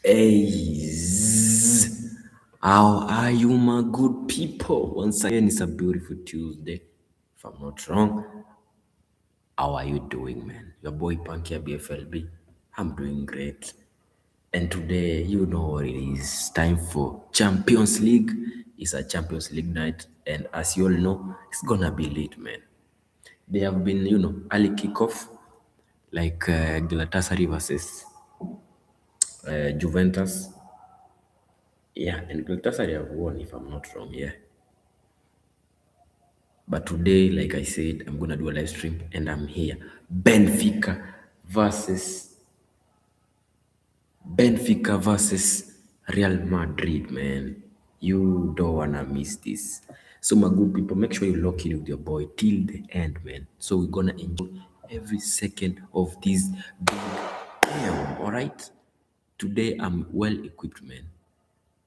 Hey, how are you, my good people? Once again, it's a beautiful Tuesday. If I'm not wrong, how are you doing, man? Your boy Pankey IBFLB. I'm doing great. And today, you know what it is. Time for Champions League. It's a Champions League night, and as you all know, it's gonna be late, man. They have been, early kickoff, like Galatasaray versus Juventus. Yeah, and Galatasaray have won, if I'm not wrong. Yeah. But today, like I said, I'm gonna do a live stream and I'm here. Benfica versus Benfica versus Real Madrid, man. You don't wanna miss this. So my good people, make sure you lock in with your boy till the end, man. So we're gonna enjoy every second of this big game, alright? Today I'm well equipped, man.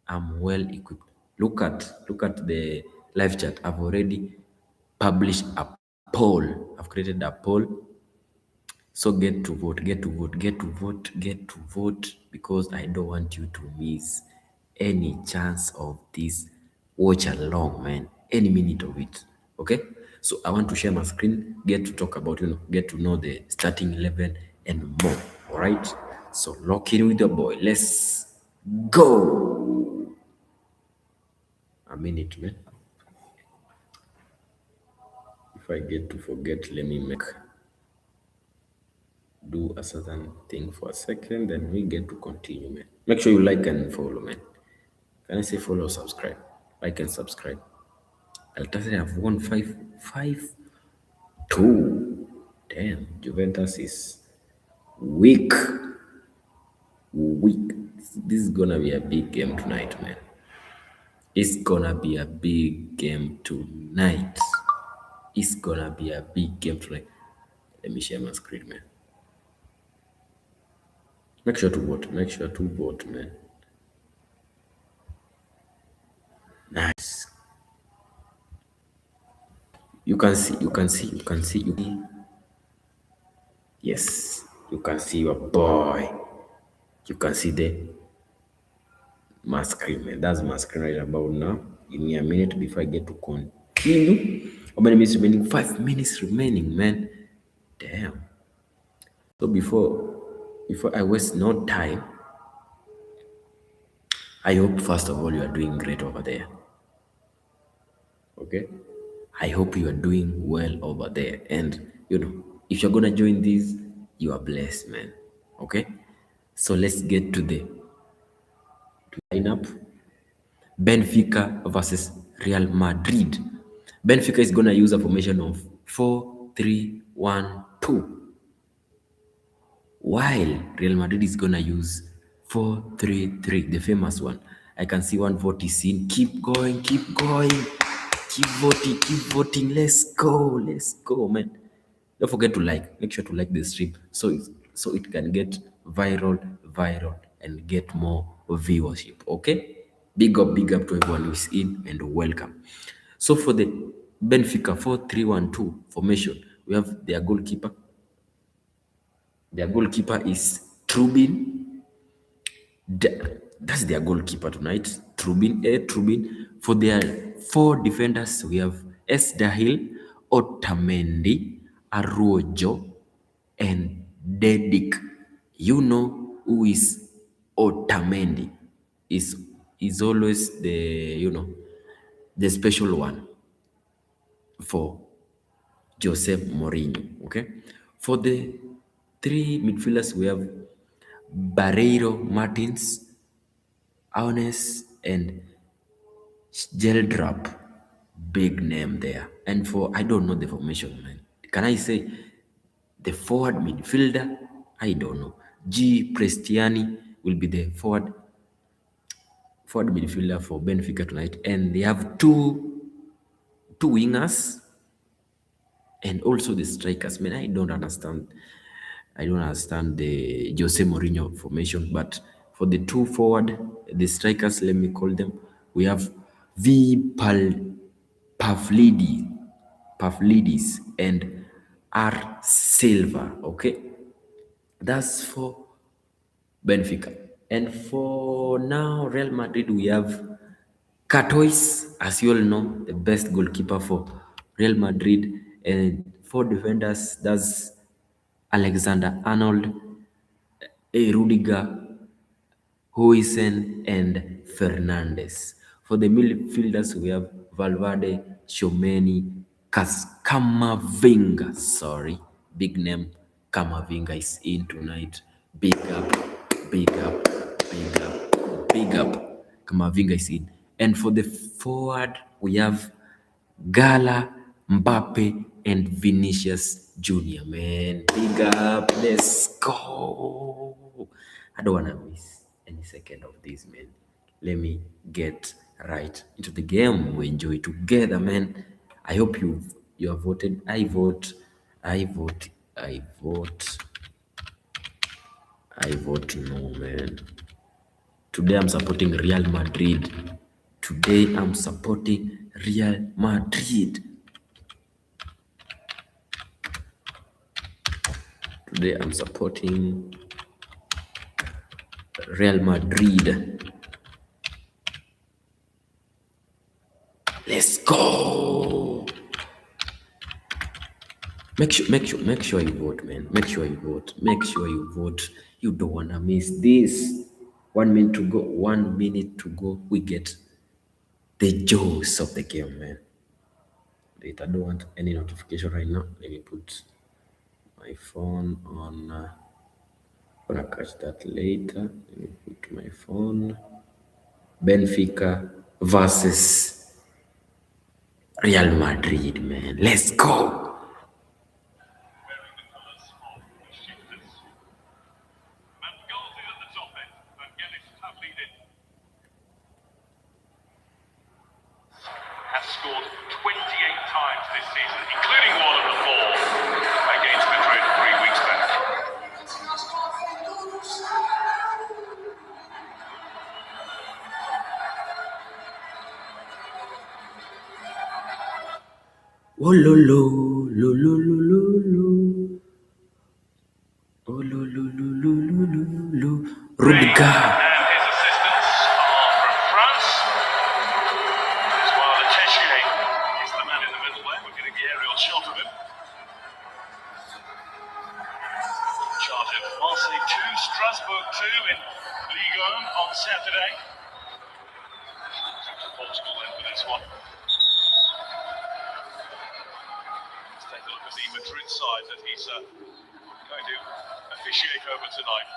I'm well equipped. Look at the live chat. I've already published a poll. I've created a poll. So get to vote, get to vote, get to vote, get to vote because I don't want you to miss any chance of this watch along, man. Any minute of it. Okay? So I want to share my screen, get to talk about, get to know the starting 11 and more. All right? So lock in with your boy. Let's go. A minute, man. If I get to forget, let me do a certain thing for a second, then we get to continue, man. Make sure you like and follow, man. Can I say follow, subscribe? Like and subscribe. Galatasaray have won 5-2. Damn, Juventus is weak. Weak. This is gonna be a big game tonight, man. It's gonna be a big game tonight. It's gonna be a big game tonight. Let me share my screen, man. Make sure to vote. Make sure to vote, man. Nice. You can see, you can see, you can see, yes, you can see your boy. You can see my screen, man. That's my screen right about now. Give me a minute before I get to continue. How many minutes remaining? 5 minutes remaining, man. Damn. So before I waste no time, I hope first of all you are doing great over there. Okay? I hope you are doing well over there. And if you're gonna join this, you are blessed, man. Okay? So let's get to the lineup. Benfica versus Real Madrid. Benfica is gonna use a formation of 4-3-1-2, while Real Madrid is gonna use 4-3-3, the famous one. I can see 140 scene. Keep going, keep going. Keep voting. Let's go, man. Don't forget to like. Make sure to like the stream so it can get viral, and get more viewership. Okay? Big up to everyone who's in and welcome. So for the Benfica 4-3-1-2 formation, we have their goalkeeper. Their goalkeeper is Trubin. That's their goalkeeper tonight. Trubin. For their four defenders, we have Esdahil, Otamendi, Arrojo, and Dedic. You know who is Otamendi? Is always the special one for Jose Mourinho. Okay. For the three midfielders, we have Barreiro Martins, Aunes, and Geldrop. Big name there. And for I don't know the formation, man. Can I say the forward midfielder? I don't know. G Prestiani will be the forward midfielder for Benfica tonight. And they have two wingers and also the strikers. Man, I don't understand. I don't understand the Jose Mourinho formation, but for the two forward, the strikers, let me call them, we have Pavlidis, and R Silva. Okay, that's for Benfica. And for now, Real Madrid, we have Courtois, as you all know, the best goalkeeper for Real Madrid, and four defenders. That's Alexander Arnold, Rudiger, Huijsen, and Fernandes. For the midfielders, we have Valverde, Tchouameni, Kamavinga. Sorry, big name. Kamavinga is in tonight. Big up, big up, big up, big up. Kamavinga is in. And for the forward, we have Gala, Mbappe, and Vinicius Junior. Man, big up. Let's go. I don't want to miss any second of this, man. Let me get right into the game. We enjoy together, man. I hope you have voted. I vote. I vote. I vote. I vote no, man. Today I'm supporting Real Madrid. Today I'm supporting Real Madrid. Today I'm supporting Real Madrid. Let's go. Make sure you vote, man. Make sure you vote. Make sure you vote. You don't wanna miss this. 1 minute to go. 1 minute to go. We get the juice of the game, man. Wait, I don't want any notification right now. Let me put my phone on. Gonna catch that later. Let me put my phone. Benfica versus Real Madrid, man. Let's go. Has scored 28 times this season, including one of the four against Madrid 3 weeks back. Oh lo lo lo lo lo lo lo. Oh lo lo lo lo lo lo lo. Rudiger. And his assistants are from France. While Techier is the man in the middle there. We're getting the aerial shot of him. Charge of Marseille 2, Strasbourg 2 in Ligue 1 on Saturday. Portugal in for this one. Let's take a look at the Madrid side that he's going to officiate over tonight.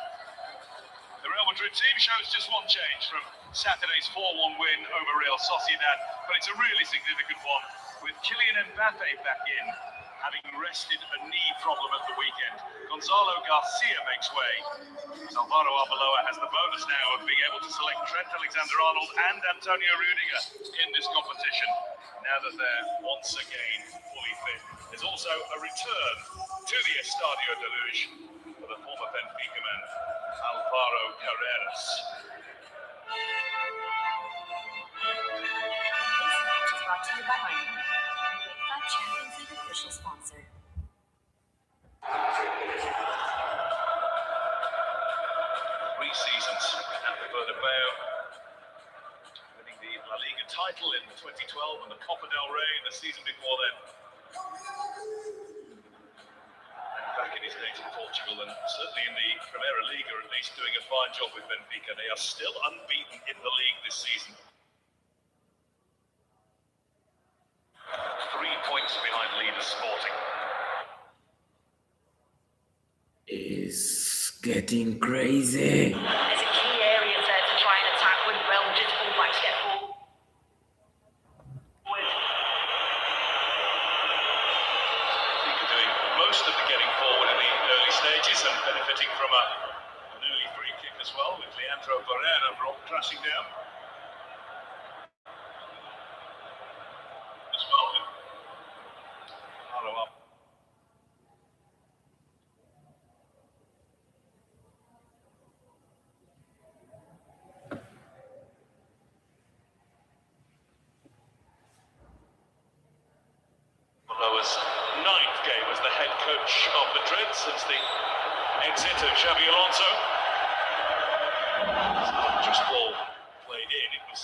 The Real Madrid team shows just one change from Saturday's 4-1 win over Real Sociedad, but it's a really significant one, with Kylian Mbappe back in, having rested a knee problem at the weekend. Gonzalo Garcia makes way. Alvaro Arbeloa has the bonus now of being able to select Trent Alexander-Arnold and Antonio Rudiger in this competition, now that they're once again fully fit. There's also a return to the Estadio de Luz for the former Benfica man, Alvaro Carreras. This match is brought to you by UEFA Champions League official sponsor. Three seasons at the Bernabeu, winning the La Liga title in 2012 and the Copa del Rey the season before then. And back in his native Portugal, and certainly in the Primeira Liga, at least doing a fine job with Benfica. They are still unbeaten in the league this season. 3 points behind leader Sporting. It's getting crazy. There's a key area there to try and attack when Real Madrid's fullbacks get forward. Benfica doing most of the getting forward in the early stages and benefiting from an early free kick as well, with Leandro Barrera brought crashing down. As well. Follow up. Loa's ninth game as the head coach of Madrid since the exit of Xabi Alonso. Just ball played in. It was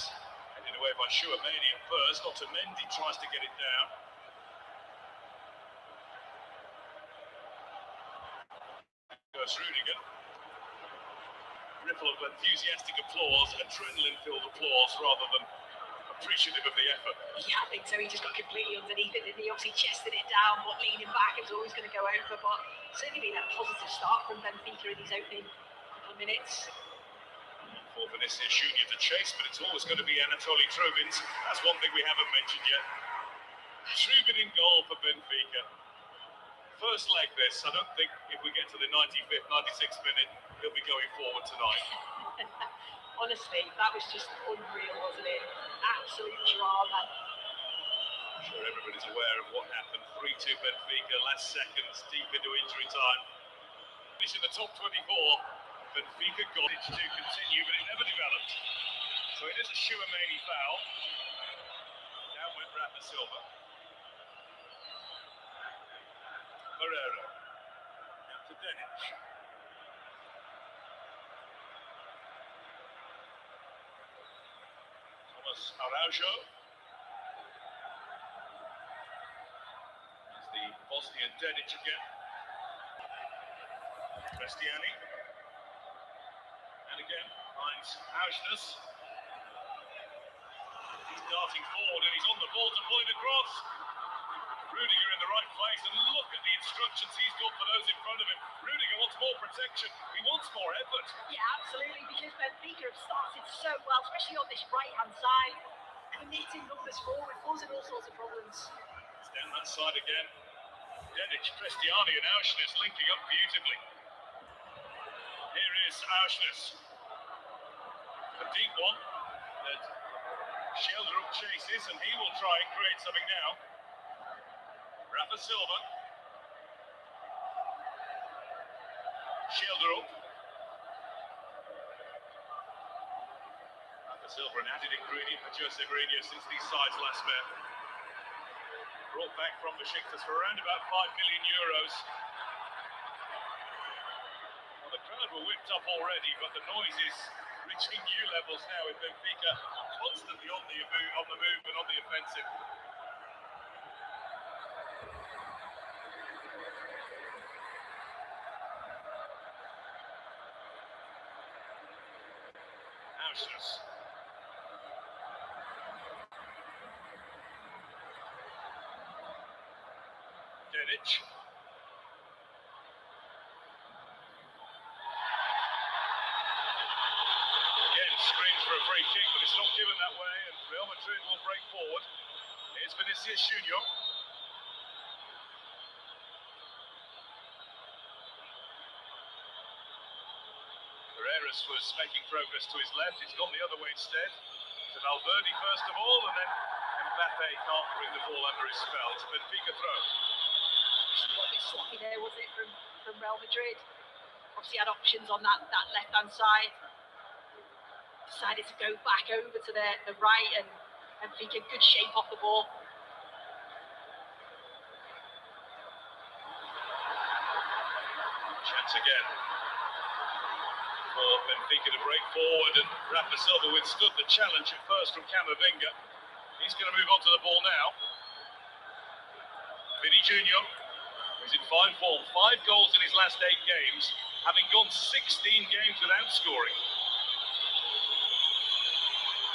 headed away by Chouameni at first. Otamendi tries to get it down. Goes Rudiger. Ripple of enthusiastic applause, adrenaline-filled applause rather than appreciative of the effort. Yeah, I think so. He just got completely underneath it, and he obviously chested it down, but leaning back, it was always going to go over. But certainly been a positive start from Benfica in these opening couple of minutes. For Vinicius Junior to chase, but it's always going to be Anatoly Trubin's. That's one thing we haven't mentioned yet. Trubin in goal for Benfica. First leg this, I don't think if we get to the 95th, 96th minute, he'll be going forward tonight. Honestly, that was just unreal, wasn't it? Absolute drama. I'm sure everybody's aware of what happened. 3-2 Benfica, last seconds, deep into injury time. Finish in the top 24. Benfica got it to continue, but it never developed. So it is a Chouameni foul. Down went Rafa Silva. Herrera. Out to Denic. Thomas Araujo. It's the Bosnian Denic again. Cristiani. And again, finds Auschness. He's darting forward and he's on the ball to pull it across. Rudiger in the right place, and look at the instructions he's got for those in front of him. Rudiger wants more protection, he wants more effort. Yeah, absolutely, because Benfica have started so well, especially on this right-hand side, committing numbers forward, causing all sorts of problems. It's down that side again. Denic, Cristiani and Auschness linking up beautifully. Here is Auschness. A deep one that Sheldrup chases, and he will try and create something now. Rafa Silva. Sheldrup. Rafa Silva, an added ingredient for Jose Mourinho since these sides last met. Brought back from Besiktas for around about €5 million. Well, the crowd were whipped up already, but the noise is reaching new levels now with Benfica constantly on the move and on the offensive. Auschness. Denic. Again, screams for a free kick, but it's not given that way, and Real Madrid will break forward. Here's Vinicius Junior. Herrera was making progress to his left. He's gone the other way instead. To Valverde first of all, and then Mbappe can't bring the ball under his spell. It's a Benfica throw. A bit sloppy there, wasn't it, from Real Madrid? Obviously had options on that left-hand side. Decided to go back over to the right, and Benfica good shape off the ball. Chance again for Benfica to break forward, and Rafa Silva withstood the challenge at first from Camavinga. He's going to move on to the ball now. Vinny Junior, who's in fine form, 5 goals in his last 8 games, having gone 16 games without scoring.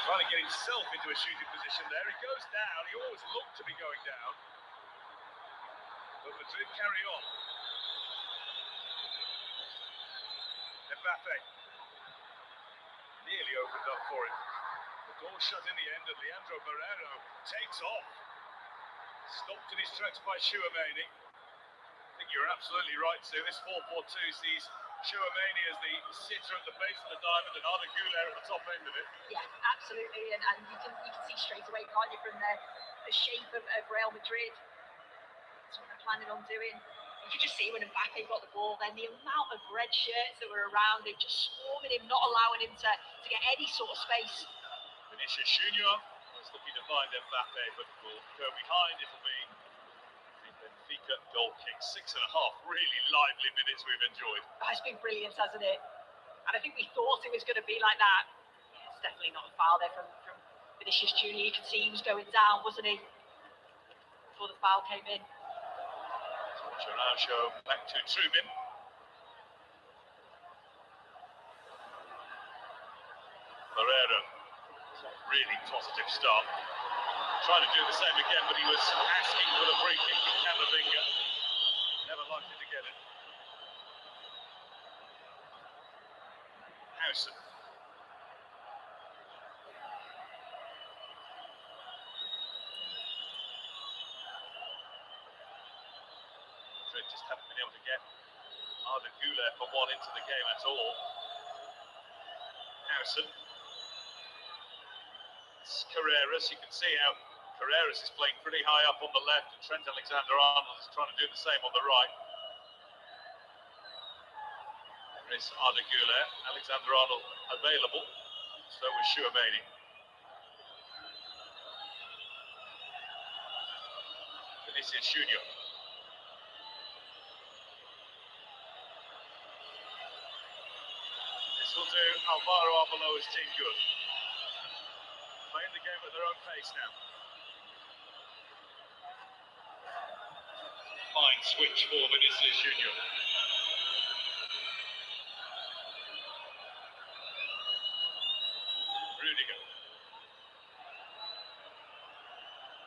Trying to get himself into a shooting position there. He goes down, he always looked to be going down. But Madrid carry on. Mbappe nearly opened up for him. The door shut in the end, and Leandro Barreiro takes off. Stopped in his tracks by Chouameni. I think you're absolutely right, Sue. This 4-4-2 sees Chouameni as the sitter at the base of the diamond and Arda Güler at the top end of it. Yeah, absolutely, and you can see straight away, can't you, from the shape of Real Madrid. That's what they're planning on doing. You could just see when Mbappe got the ball, then the amount of red shirts that were around him, just swarming him, not allowing him to get any sort of space. Vinicius Junior was looking to find Mbappe, but will go behind. It'll be the Benfica goal kick. 6.5 really lively minutes we've enjoyed. Oh, it's been brilliant, hasn't it? And I think we thought it was going to be like that. It's definitely not a foul there from Vinicius Junior. You could see he was going down, wasn't he? Before the foul came in. Show back to Trubin. Pereira, really positive start. Trying to do the same again, but he was asking for the free kick from Camavinga. Never likely to get it. Howson. Madrid just haven't been able to get Arda Güler for one into the game at all. Howson. It's Carreras. You can see how Carreras is playing pretty high up on the left, and Trent Alexander-Arnold is trying to do the same on the right. There is Arda Güler. Alexander-Arnold available. So was Chouameni. Vinicius Junior. This will do Alvaro Arbeloa's team good. Playing the game at their own pace now. Fine switch for Vinicius Junior. Rudiger.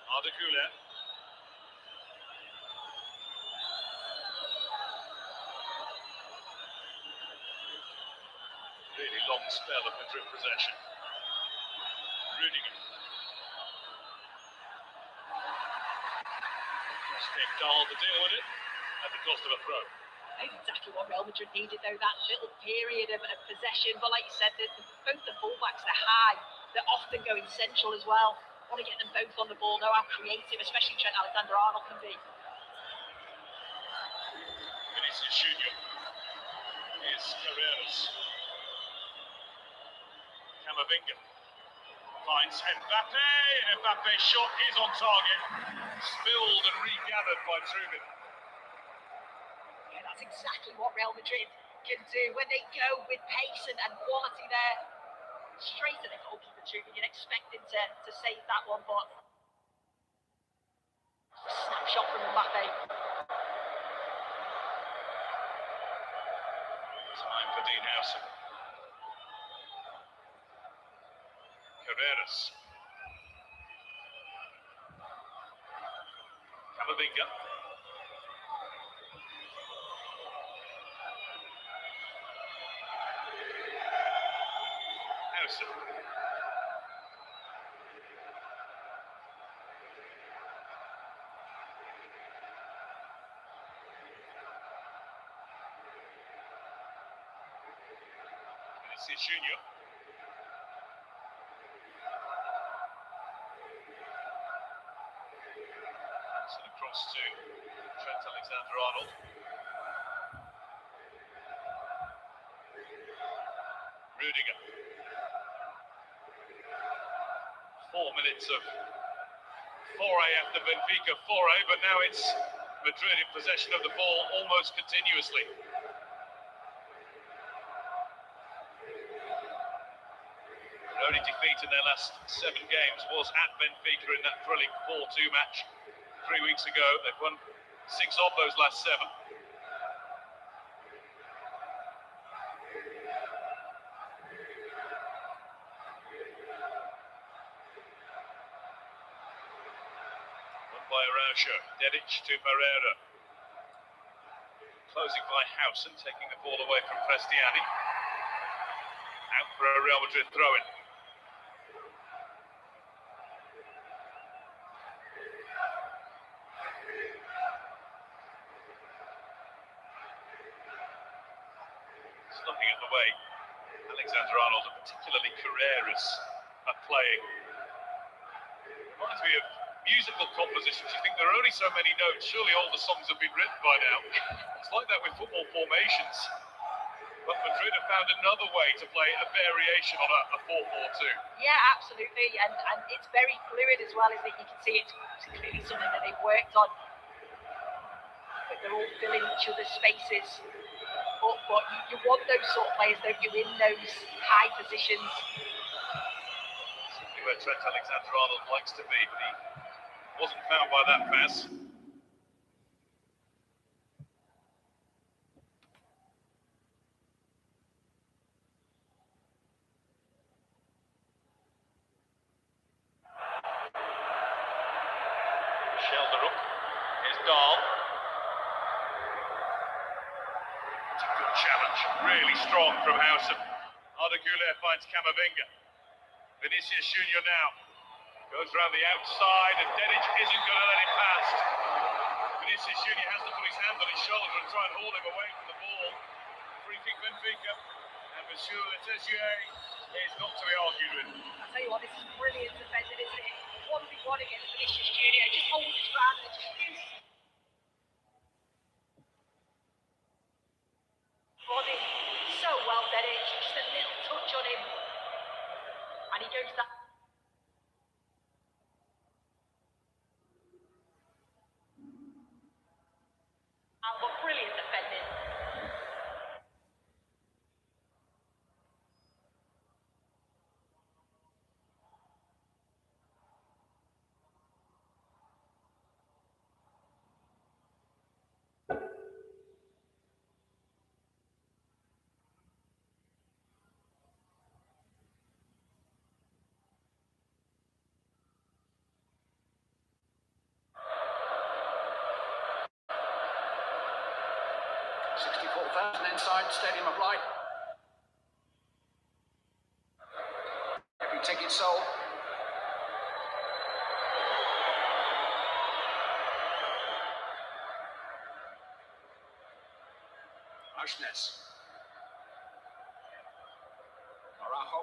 Arda Güler. Really long spell of Madrid possession. Rudiger. Dahl to deal with it at the cost of a throw. That's exactly what Real Madrid needed, though, that little period of possession. But like you said, both the fullbacks, they're high. They're often going central as well. Want to get them both on the ball, know how creative, especially Trent Alexander-Arnold can be. Vinicius Junior. Here's Carreras. Camavinga. Finds Mbappe, and Mbappe's shot is on target. Spilled and regathered by Trubin. Yeah, that's exactly what Real Madrid can do when they go with pace and quality there. Straight to the goalkeeper, Trubin. You'd expect him to save that one, but a snapshot from Mbappe. Time for Dean Howson. Carreras. Camavinga. Howson. Vinicius Junior. Across to Trent Alexander-Arnold. Rudiger. 4 minutes of foray after Benfica foray, but now it's Madrid in possession of the ball almost continuously. Their only defeat in their last 7 games was at Benfica in that thrilling 4-2 match 3 weeks ago. They've won 6 of those last 7. Won by Araujo. Dedic to Pereira. Closing by Howson, taking the ball away from Prestiani. Out for a Real Madrid throw-in. Looking at the way Alexander-Arnold and particularly Carreras are playing. Reminds me of musical compositions. You think there are only so many notes, surely all the songs have been written by now. It's like that with football formations. But Madrid have found another way to play a variation on a 4-4-2. Yeah, absolutely, and it's very fluid as well, isn't it? You can see it's clearly something that they've worked on. But they're all filling each other's spaces. foot, but you want those sort of players, don't you, in those high positions. Simply where Trent Alexander-Arnold likes to be, but he wasn't found by that pass. Shelderup. Here's Dahl. It's a good challenge. Really strong from Howson. Arda Güler finds Camavinga. Vinicius Junior now goes round the outside, and Dedic isn't going to let him past. Vinicius Junior has to put his hand on his shoulder and try and haul him away from the ball. Free kick Benfica, and Monsieur Letessier is not to be argued with. I'll tell you what, this is brilliant defending, isn't it? 1v1 against Vinicius Junior, just holds his ground and just shoots. Body, so well Dedic, just a little touch on him. And he goes that. But brilliant defending. Inside Stadium of Light. Every ticket sold. Ashnes. Arajo.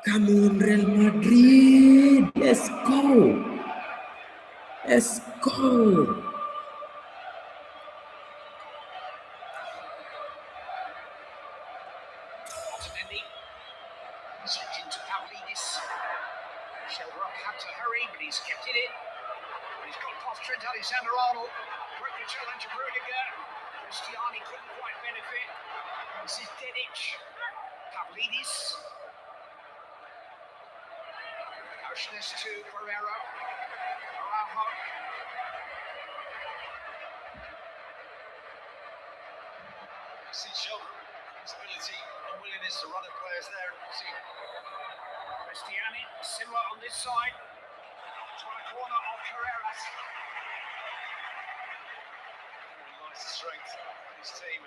Come on, Real Madrid. Let's go. Let's go. Into Pavlidis. Shelderup had to hurry, but he's kept it in. He's got past Trent Alexander-Arnold. Great challenge of Rudiger. Cristiani couldn't quite benefit. This is Dedic. Pavlidis. Ashnes to Pereira. Araujo. See Shelderup, his ability and willingness to run at players there. See Cristiani, similar on this side. Trying to corner of Carreras. Nice strength in his team.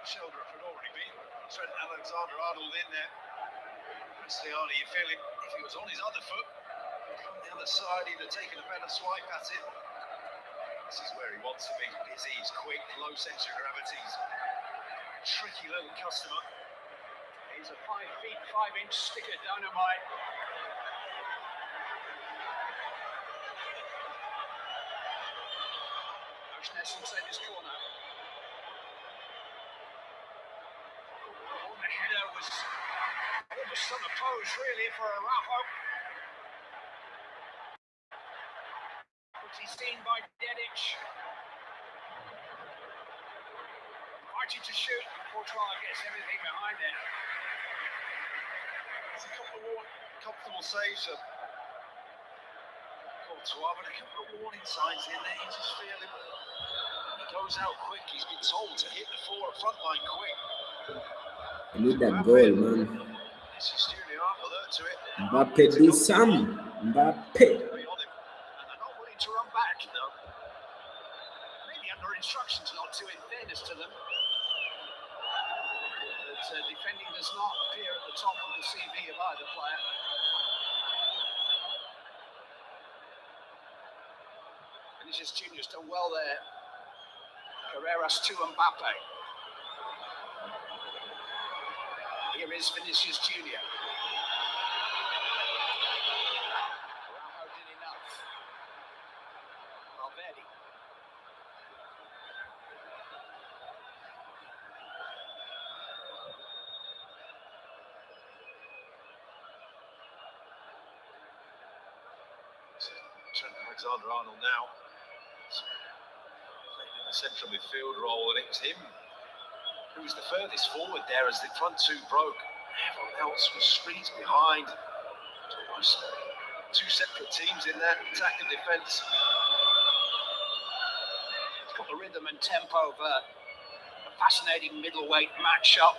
Shelderup had already been. Trent Alexander-Arnold in there. Cristiani, you feel him, if he was on his other foot, from the other side, he'd have taken a better swipe at it. This is where he wants to be. Busy, he's quick, low centre of gravity. Tricky little customer. He's a 5 feet 5 inch stick of dynamite. Ashnes inside this corner. The header was almost on the pose really for Araujo. But he's seen by Dedic. Archie to shoot, and Courtois gets everything behind it. It's a couple of comfortable saves of Courtois, but a couple of warning signs in there. He's just feeling he goes out quick. He's been told to hit the front line quick. I need that goal, man. This is Junior, alert to it. Mbappe, do some. Mbappe. And they're not willing to run back, though. Maybe under instructions not to, in fairness to them. But defending does not appear at the top of the CV of either player. Vinicius Junior's done well there. Carreras to Mbappe. Here is Vinicius Junior. Araujo did enough. Valverde. Trent Alexander-Arnold now playing in the central midfield role, and it was him who was the furthest forward there as the front two broke. Everyone else was streets behind. Almost two separate teams in there, attack and defence. It's got the rhythm and tempo of a fascinating middleweight match-up.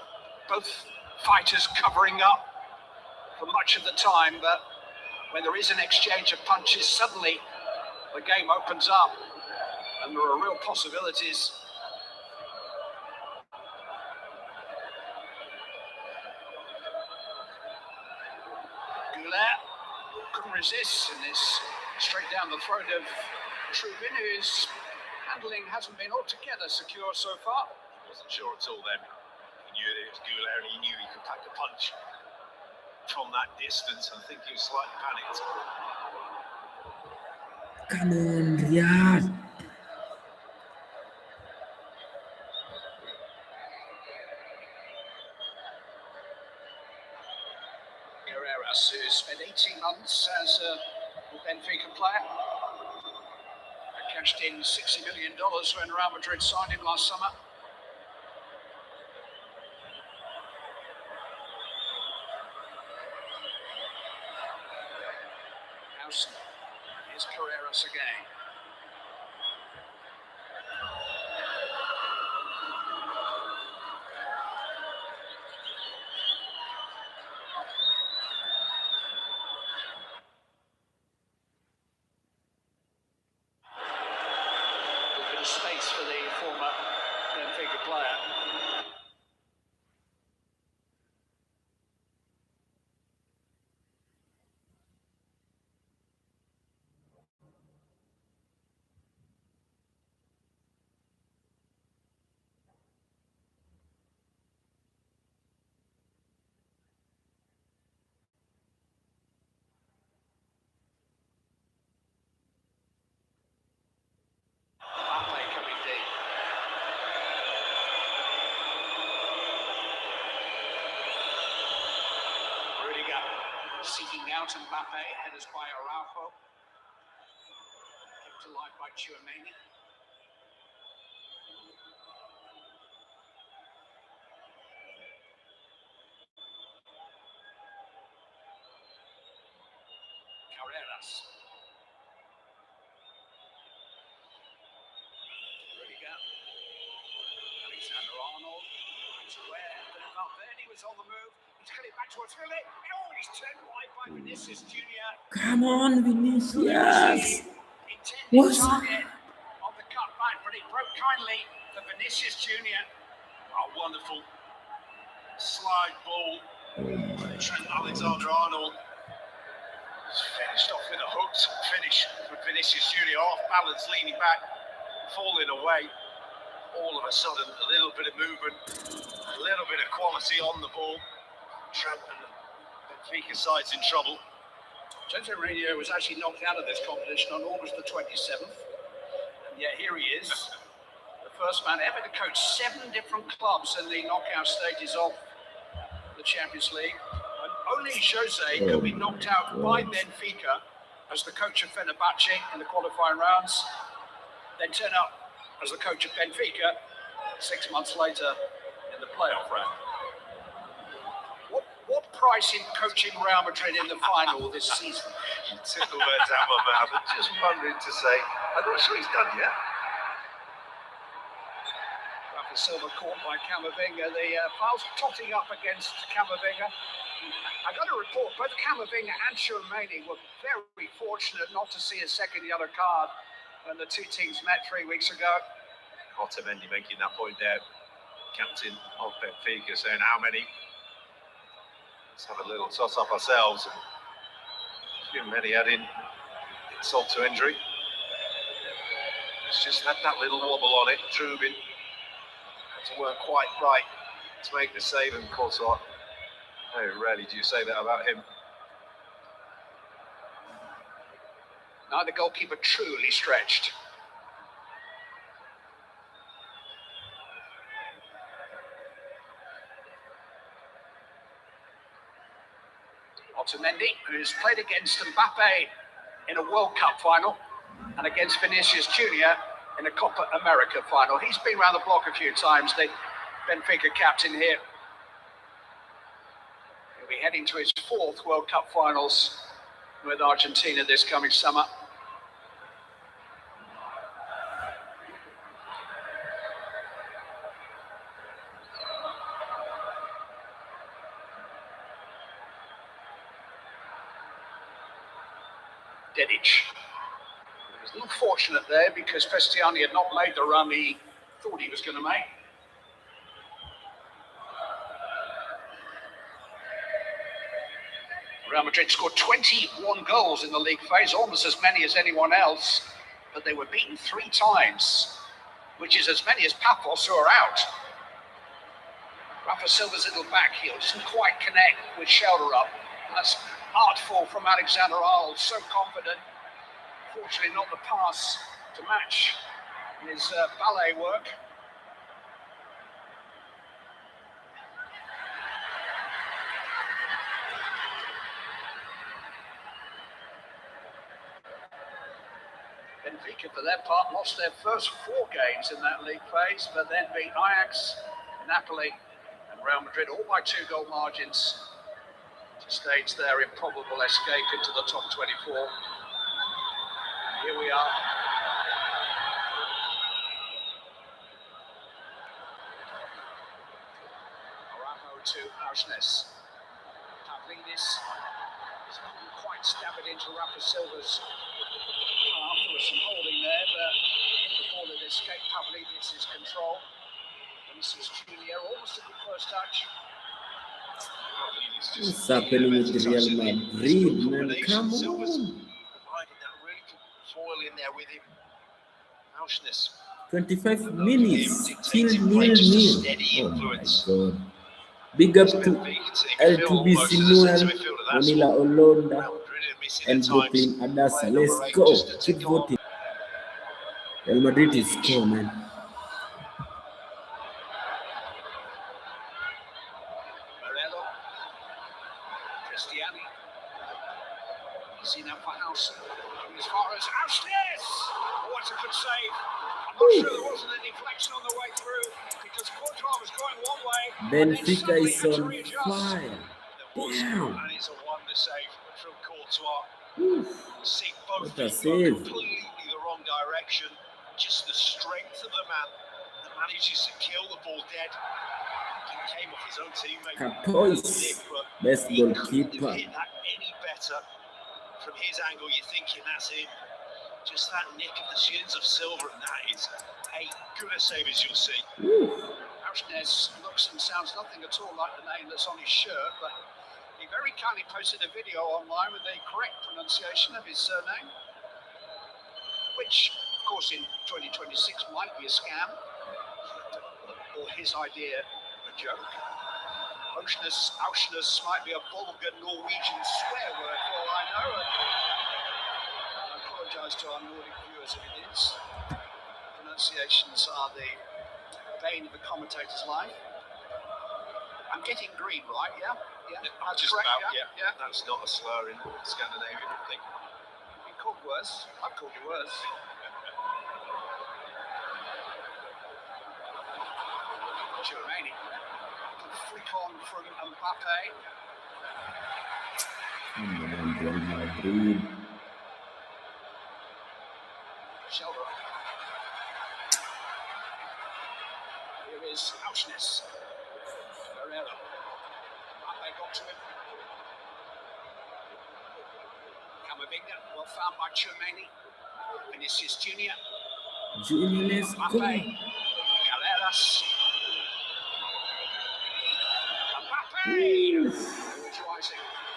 Both fighters covering up for much of the time, but when there is an exchange of punches, suddenly the game opens up and there are real possibilities. Goulet couldn't resist, and it's straight down the throat of Trubin, whose handling hasn't been altogether secure so far. Wasn't sure at all then. He knew that it was Goulet, and he knew he could pack a punch from that distance. I think he was slightly panicked. Come on, Riyadh. Carreras, who spent 18 months as a Benfica player, cashed in $60 million when Real Madrid signed him last summer. Here's Carreras again. A bit of space for the former Benfica player. Coming deep. Rudiger seeking out Mbappe, headers by Araujo. Kept alive by Tchouaméni. Carreras. Rudiger. Alexander-Arnold. It's where Valverde was on the move. He's cut it back towards Philip. Oh, he's turned wide by Vinicius Junior. Come on, Vinicius. Intended target of the cutback, but it broke kindly for Vinicius Junior. A wonderful slide ball. Trent Alexander-Arnold finished off with a hooked finish with Vinicius Junior, off balance, leaning back, falling away. All of a sudden, a little bit of movement, a little bit of quality on the ball. Trent and the Benfica side's in trouble. Jose Mourinho was actually knocked out of this competition on August the 27th. And yet here he is, the first man ever to coach 7 different clubs in the knockout stages of the Champions League. And only Jose could be knocked out by Benfica as the coach of Fenerbahce in the qualifying rounds, then turn up as the coach of Benfica 6 months later in the playoff round. What price in coaching Real Madrid in the final this season? You took the words out of my mouth. I'm just wondering to say, I'm not sure he's done yet. Rafa Silva caught by Camavinga. The fouls totting up against Camavinga. I got a report, both Camavinga and Tchouaméni were very fortunate not to see a second yellow card when the two teams met 3 weeks ago. Otamendi making that point there. Captain of Benfica saying, how many? Let's have a little toss up ourselves. Tchouaméni adding insult to injury. It's just had that little wobble on it. Trubin had to work quite right to make the save, and of course, very rarely do you say that about him. Neither goalkeeper truly stretched. Otamendi, who's played against Mbappe in a World Cup final and against Vinicius Junior in a Copa America final. He's been around the block a few times, the Benfica captain here. He'll be heading to his 4th World Cup finals with Argentina this coming summer. Dedic. He was a little fortunate there because Pestiani had not made the run he thought he was going to make. Real Madrid scored 21 goals in the league phase, almost as many as anyone else, but they were beaten 3 times, which is as many as Papos, who are out. Rafa Silva's little back heel doesn't quite connect with shoulder up. And that's artful from Alexander-Arnold, so confident. Fortunately, not the pass to match his ballet work. Benfica, for their part, lost their first 4 games in that league phase, but then beat Ajax, Napoli, and Real Madrid, all by 2-goal margins, to stage their improbable escape into the top 24. Here we are. Araujo to Auschnes. Pavlidis couldn't quite stab it into Rafa Silva's half. There was some holding there, but the ball had escaped Pavlidis' control. Vinicius Junior, almost a good first touch. What's happening with Real Madrid, man? Come on. Foil in there with him. Auschnes. 25 minutes, still 0-0. Oh my God. Big up to L2B Simuel, Manila Olonda, and Brooklyn Adasa. Let's go. Keep voting. Real Madrid is cool, man. Cristiani. Zina Fahausen. As far as Auschnes. What a good save. I'm not sure there wasn't any deflection on the way through because Courtois was going one way. Benfica is on fire. Damn. And it's a wonder save from Courtois. See both What a feet go save. completely the wrong direction. Just the strength of the man that manages to kill the ball dead. He came off his own teammate. Capois, best goalkeeper. Hit that any better. From his angle, you're thinking that's him. Just that nick of the shins of Silva, and that is a good a save as you'll see. Auschnes looks and sounds nothing at all like the name that's on his shirt, but he very kindly posted a video online with the correct pronunciation of his surname, which, of course, in 2026 might be a scam, or his idea a joke. Auschnes might be a vulgar Norwegian swear word for all I know. I apologise to our Nordic viewers if it is. Pronunciations are the bane of the commentator's life. I'm getting green, right? Yeah? That's just correct, about, yeah. That's not a slur in Scandinavian, I think. You've been called worse. I've called you worse. Germany. Flick on from Mbappe. Come on, Real Madrid. Shoulder. Here is Auschnes. Herrera. Mbappe got to him. Camavinga, well found by Germany. Vinicius Junior. Junior, let's go. Mbappe. Galeras.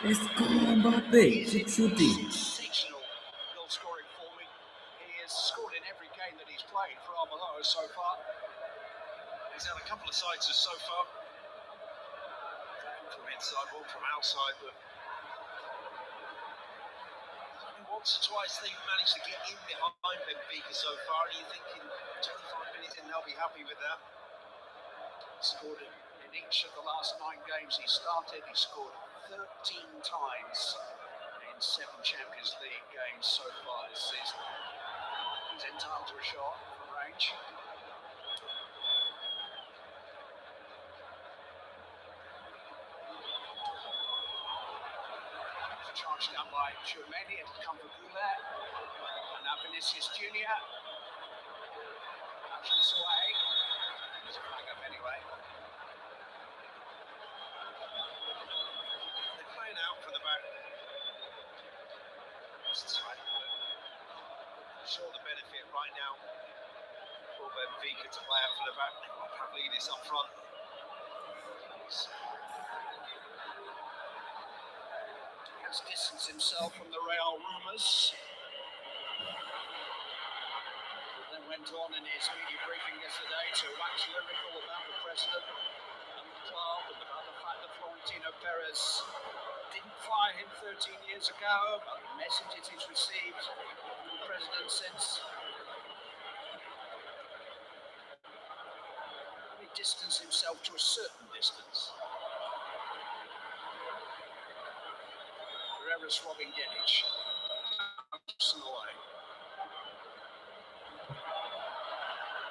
Let's go, Mbappe. Keep shooting. Sensational goal scoring for me. He has scored in every game that he's played for Armaloa so far. He's had a couple of sides so far. One from inside, one from outside, but only once or twice they've managed to get in behind Benfica so far. And you're thinking 25 minutes in, they'll be happy with that. Scored in In each of the last 9 games he started, he scored 13 times in 7 Champions League games so far this season. He's entitled to a shot from range. Charged down by Chouameni, it'll come for Goulet. And now Vinicius Junior. Actually away. There's a flag up anyway. They're playing out for the back. It's tight, but sure the benefit right now for Benfica to play out for the back. Pavlidis up front. Has distanced himself from the Real rumours. Then went on in his media briefing yesterday to wax lyrical about the president and the club and about the fact that Florentino Perez didn't fire him 13 years ago, about the messages he's received from the president since. He distanced himself to a certain distance. Herrera's robbing Denic. Away.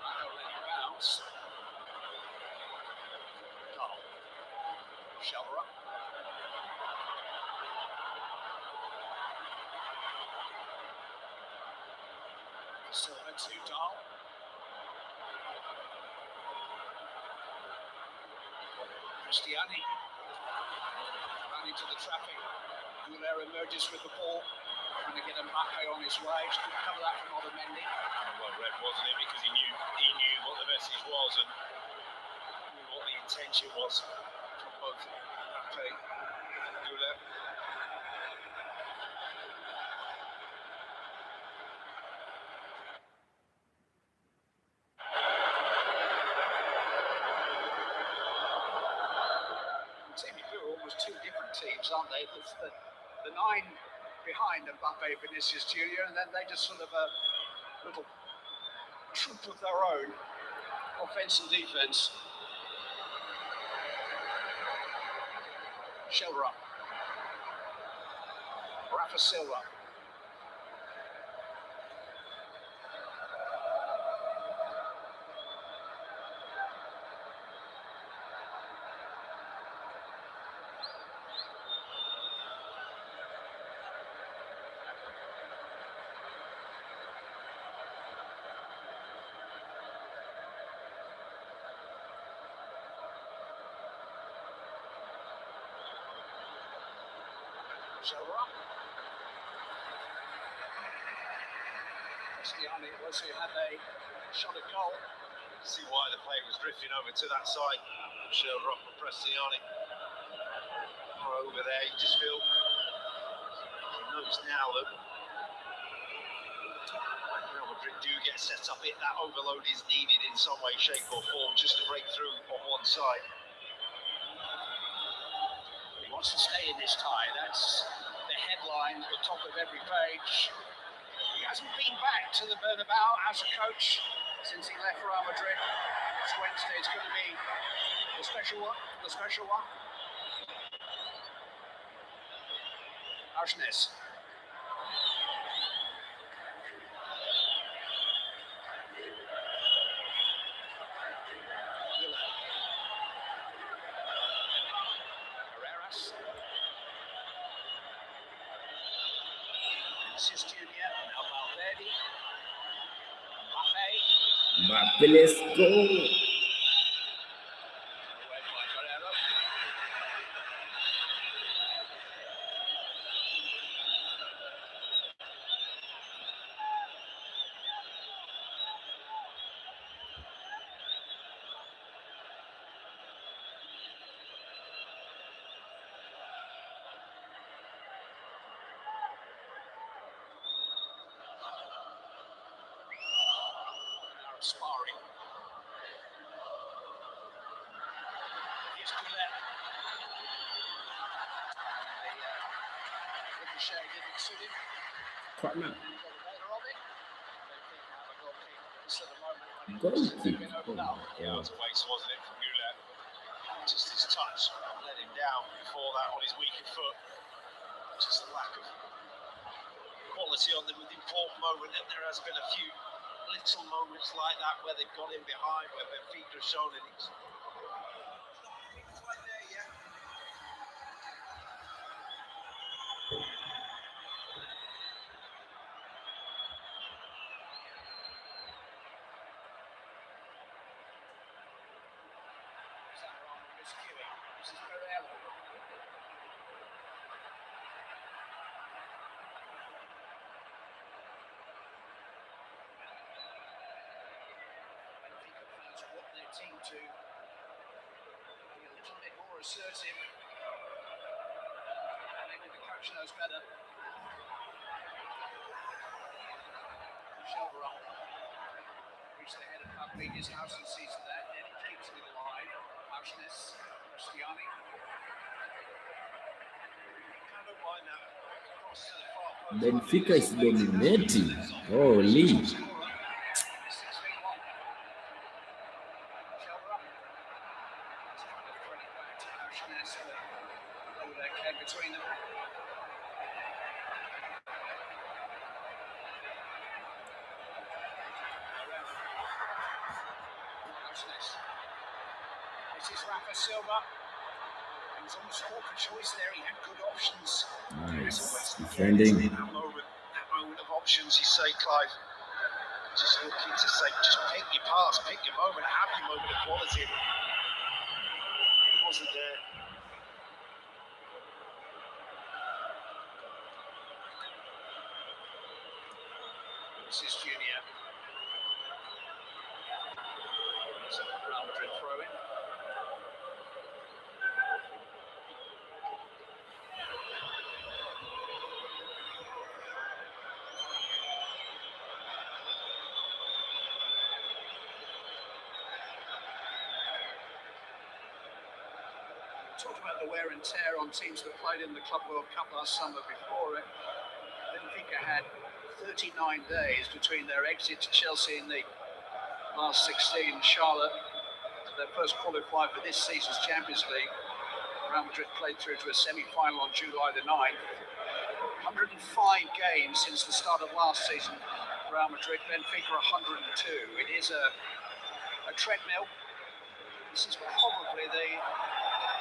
Already bounced. Dahl. Shelra. Silva to Dahl. Cristiani. Running to the traffic. Goulet emerges with the ball, trying to get Mbappe on his way. Just couldn't cover that from Otamendi. Well read, wasn't it? Because he knew what the message was and knew what the intention was from both Mbappe and Goulet. Team are almost 2 different teams, aren't they? The 9 behind Mbappe, Vinicius Junior, and then they just sort of a little troop of their own, offense and defense. Shelra. Rafa Silva. Shelra. Cristiani was who had a shot at goal. See why the play was drifting over to that side. Shelra and Cristiani are over there. You just feel he knows now that when Real Madrid do get set up, that overload is needed in some way, shape or form just to break through on one side. He wants to stay in this tie. That's the headline at the top of every page. He hasn't been back to the Bernabeu as a coach since he left Real Madrid. It's Wednesday. It's going to be the special one. The special one. Arsenes. Vinicius Junior, now Valverde, Mbappe. Mbappe, let's go. Away by Guerrero. Sparring. Here's Goulet. The ricochet didn't suit him. Partner. Got the better of it. Benfica have a goalkeeper at the moment when he Goalkeeper. been opened up. Yeah, it was a waste, wasn't it, from Goulet? Just his touch let him down before that on his weaker foot. Just a lack of quality on the important moment, and there has been a few little moments like that where they've gone in behind, where Benfica have shown it. It's not quite there yet. This is Real. Benfica fans want their team to be a little bit more assertive. And maybe the coach knows better. Shoulder up. Reached the head of Pankey's house and sees that, and he keeps it alive. Hausness, Cristiani. I don't mind that. Cross to the far post. Benfica is dominating. Holy. 6 feet long. Shoulder up. He's trying to thread it back to Hausness, but that came between them. This is Rafa Silva. He was on the spot for choice there. He had good options. Nice defending. That moment of options, you say, Clive. Just looking to say, just pick your pass, pick your moment, have your moment of quality. It wasn't there. This is Junior. It's a Real Madrid throw in. Talk about the wear and tear on teams that played in the Club World Cup last summer before it. Benfica had 39 days between their exit to Chelsea in the last 16. Charlotte, their first qualifier for this season's Champions League. Real Madrid played through to a semi-final on July the 9th. 105 games since the start of last season. Real Madrid, Benfica 102. It is a treadmill. This is probably the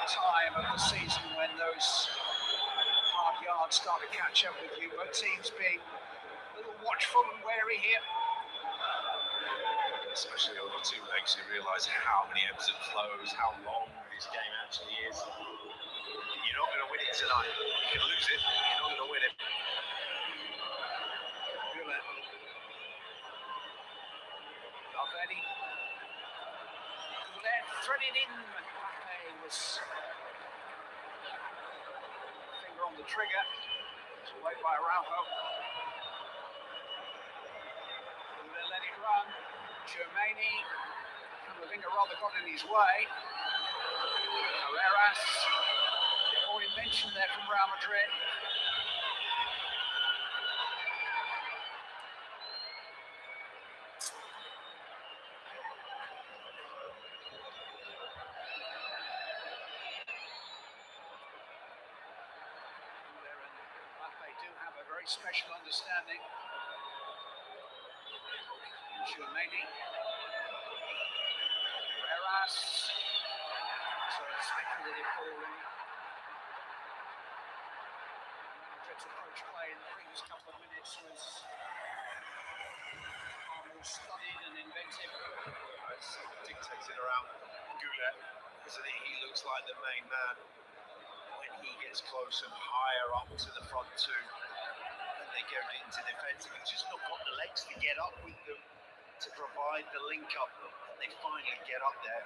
time of the season when those hard yards start to catch up with you. Both teams being a little watchful and wary here. Especially over 2 legs, you realise how many ebbs and flows, how long this game actually is. You're not going to win it tonight. You can lose it, you're not going to win it. Already. Threaded in. Pankey was finger on the trigger. It's away by Araujo. Let it run. Germani. Camavinga rather got in his way. Carreras. Already mentioned there from Real Madrid. Very special understanding. Germani. Carreras. So speculated falling. Madrid's approach play in the previous couple of minutes was far more studied and inventive. It's dictated around Goulet, isn't it? He looks like the main man when he gets close and higher up to the front two. They go into defence, and he's just not got the legs to get up with them to provide the link up. And they finally get up there.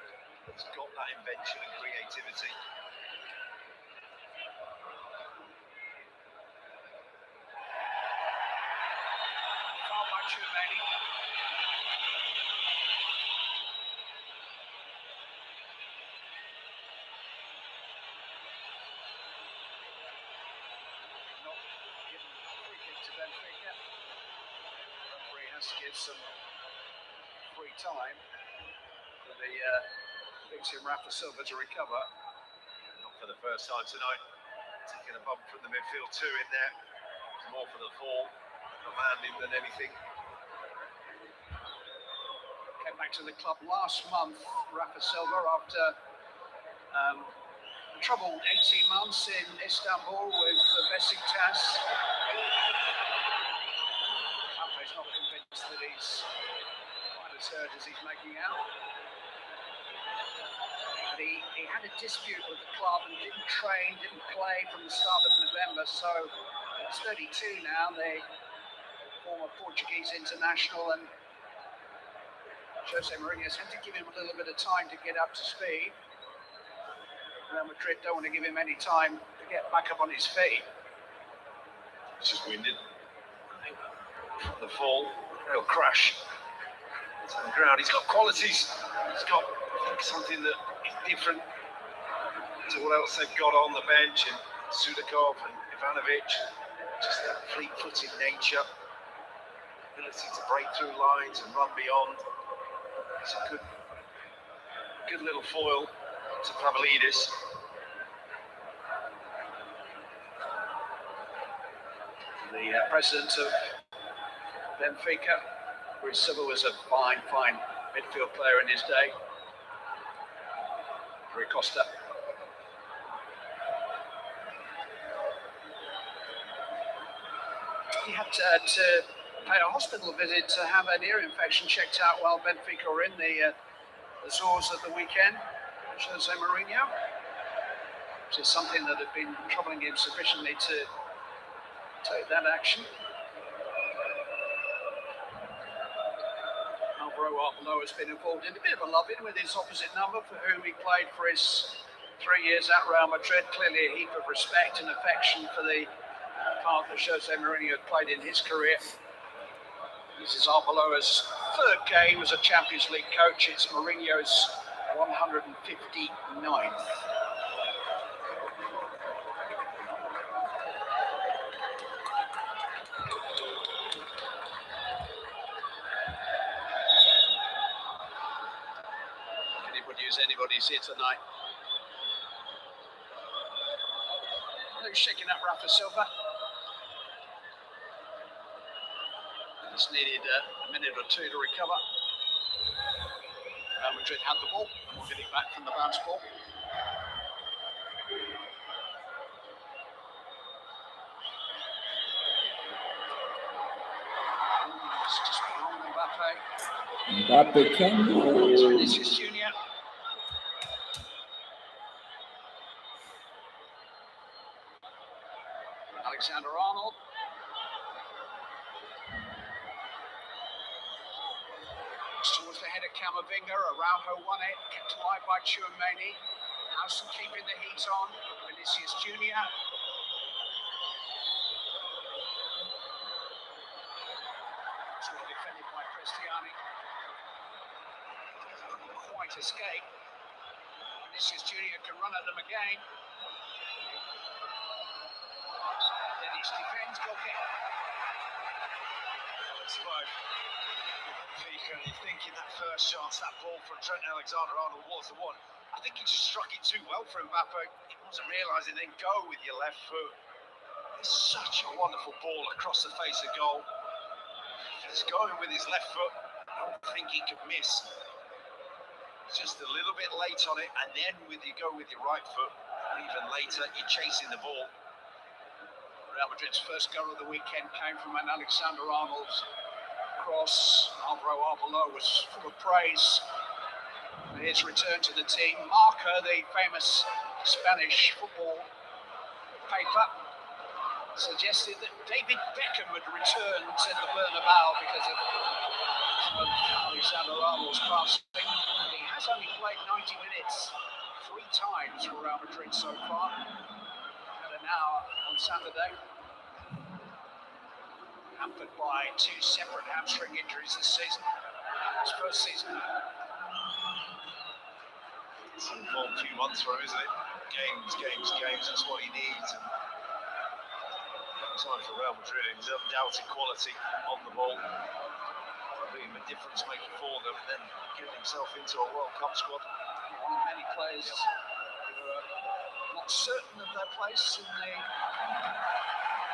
He's got that invention and creativity. Foul by Germani. To Benfica. The referee has to give some free time for the Beats him Rafa Silva to recover. Not for the first time tonight. Taking a bump from the midfield too in there. More for the fall. Commanding than anything. Came back to the club last month, Rafa Silva, after a troubled 18 months in Istanbul with Besiktas. Pankey's not convinced that he's quite as hurt as he's making out. But he had a dispute with the club and didn't train, didn't play from the start of November, so he's 32 now, the former Portuguese international, and Jose Mourinho's had to give him a little bit of time to get up to speed. Real Madrid don't want to give him any time to get back up on his feet. He's just winded. I think from the fall, real crash. It's on the ground. He's got qualities. He's got, I think, something that is different to what else they've got on the bench, and Sudakov and Ivanovic. Just that fleet-footed nature, ability to break through lines and run beyond. It's a good little foil to Pavlidis. The president of Benfica, Rui Silva, was a fine midfield player in his day. Rui Costa. He had to pay a hospital visit to have an ear infection checked out while Benfica were in the Azores at the weekend. Jose Mourinho, which is something that had been troubling him sufficiently to take that action. Alvaro Arbeloa has been involved in a bit of a love-in with his opposite number, for whom he played for his 3 years at Real Madrid. Clearly a heap of respect and affection for the part that Jose Mourinho had played in his career. This is Arbeloa's third game as a Champions League coach. It's Mourinho's 159th. Anybody use anybody's here tonight? They're shaking up Rafa Silva. Just needed a minute or two to recover. Real Madrid had the ball. We'll get it back from the bounce ball. It's just beyond Mbappe. Mbappe, come It's on. Vinicius Junior. Alexander-Arnold. Towards the head of Camavinga. Araujo won it, kept alive by Tchouaméni. Howson keeping the heat on. Vinicius Junior. It's well defended by Cristiani. Doesn't quite escape. Vinicius Junior can run at them again. Dennis defends, goal kick. Survive. Benfica, and you think in that first chance, that ball from Trent Alexander-Arnold was the one. I think he just struck it too well for Mbappe. He wasn't realising, then go with your left foot. It's such a wonderful ball across the face of goal. He's going with his left foot. I don't think he could miss. It's just a little bit late on it, and then you go with your right foot. Even later, you're chasing the ball. Real Madrid's first goal of the weekend came from an Alexander-Arnold cross. Alvaro Arbeloa was full of praise for his return to the team. Marca, the famous Spanish football paper, suggested that David Beckham would return to the Bernabeu because of Alexander-Arnold's passing. He has only played 90 minutes 3 times for Real Madrid so far. Had an hour on Saturday. Hampered by 2 separate hamstring injuries this season. His first season. It's an important few months for him, isn't it? Games, that's what he needs. And time for Real Madrid, his undoubted quality on the ball. Being a difference maker for them, and then getting himself into a World Cup squad. One of many players who are not certain of their place in the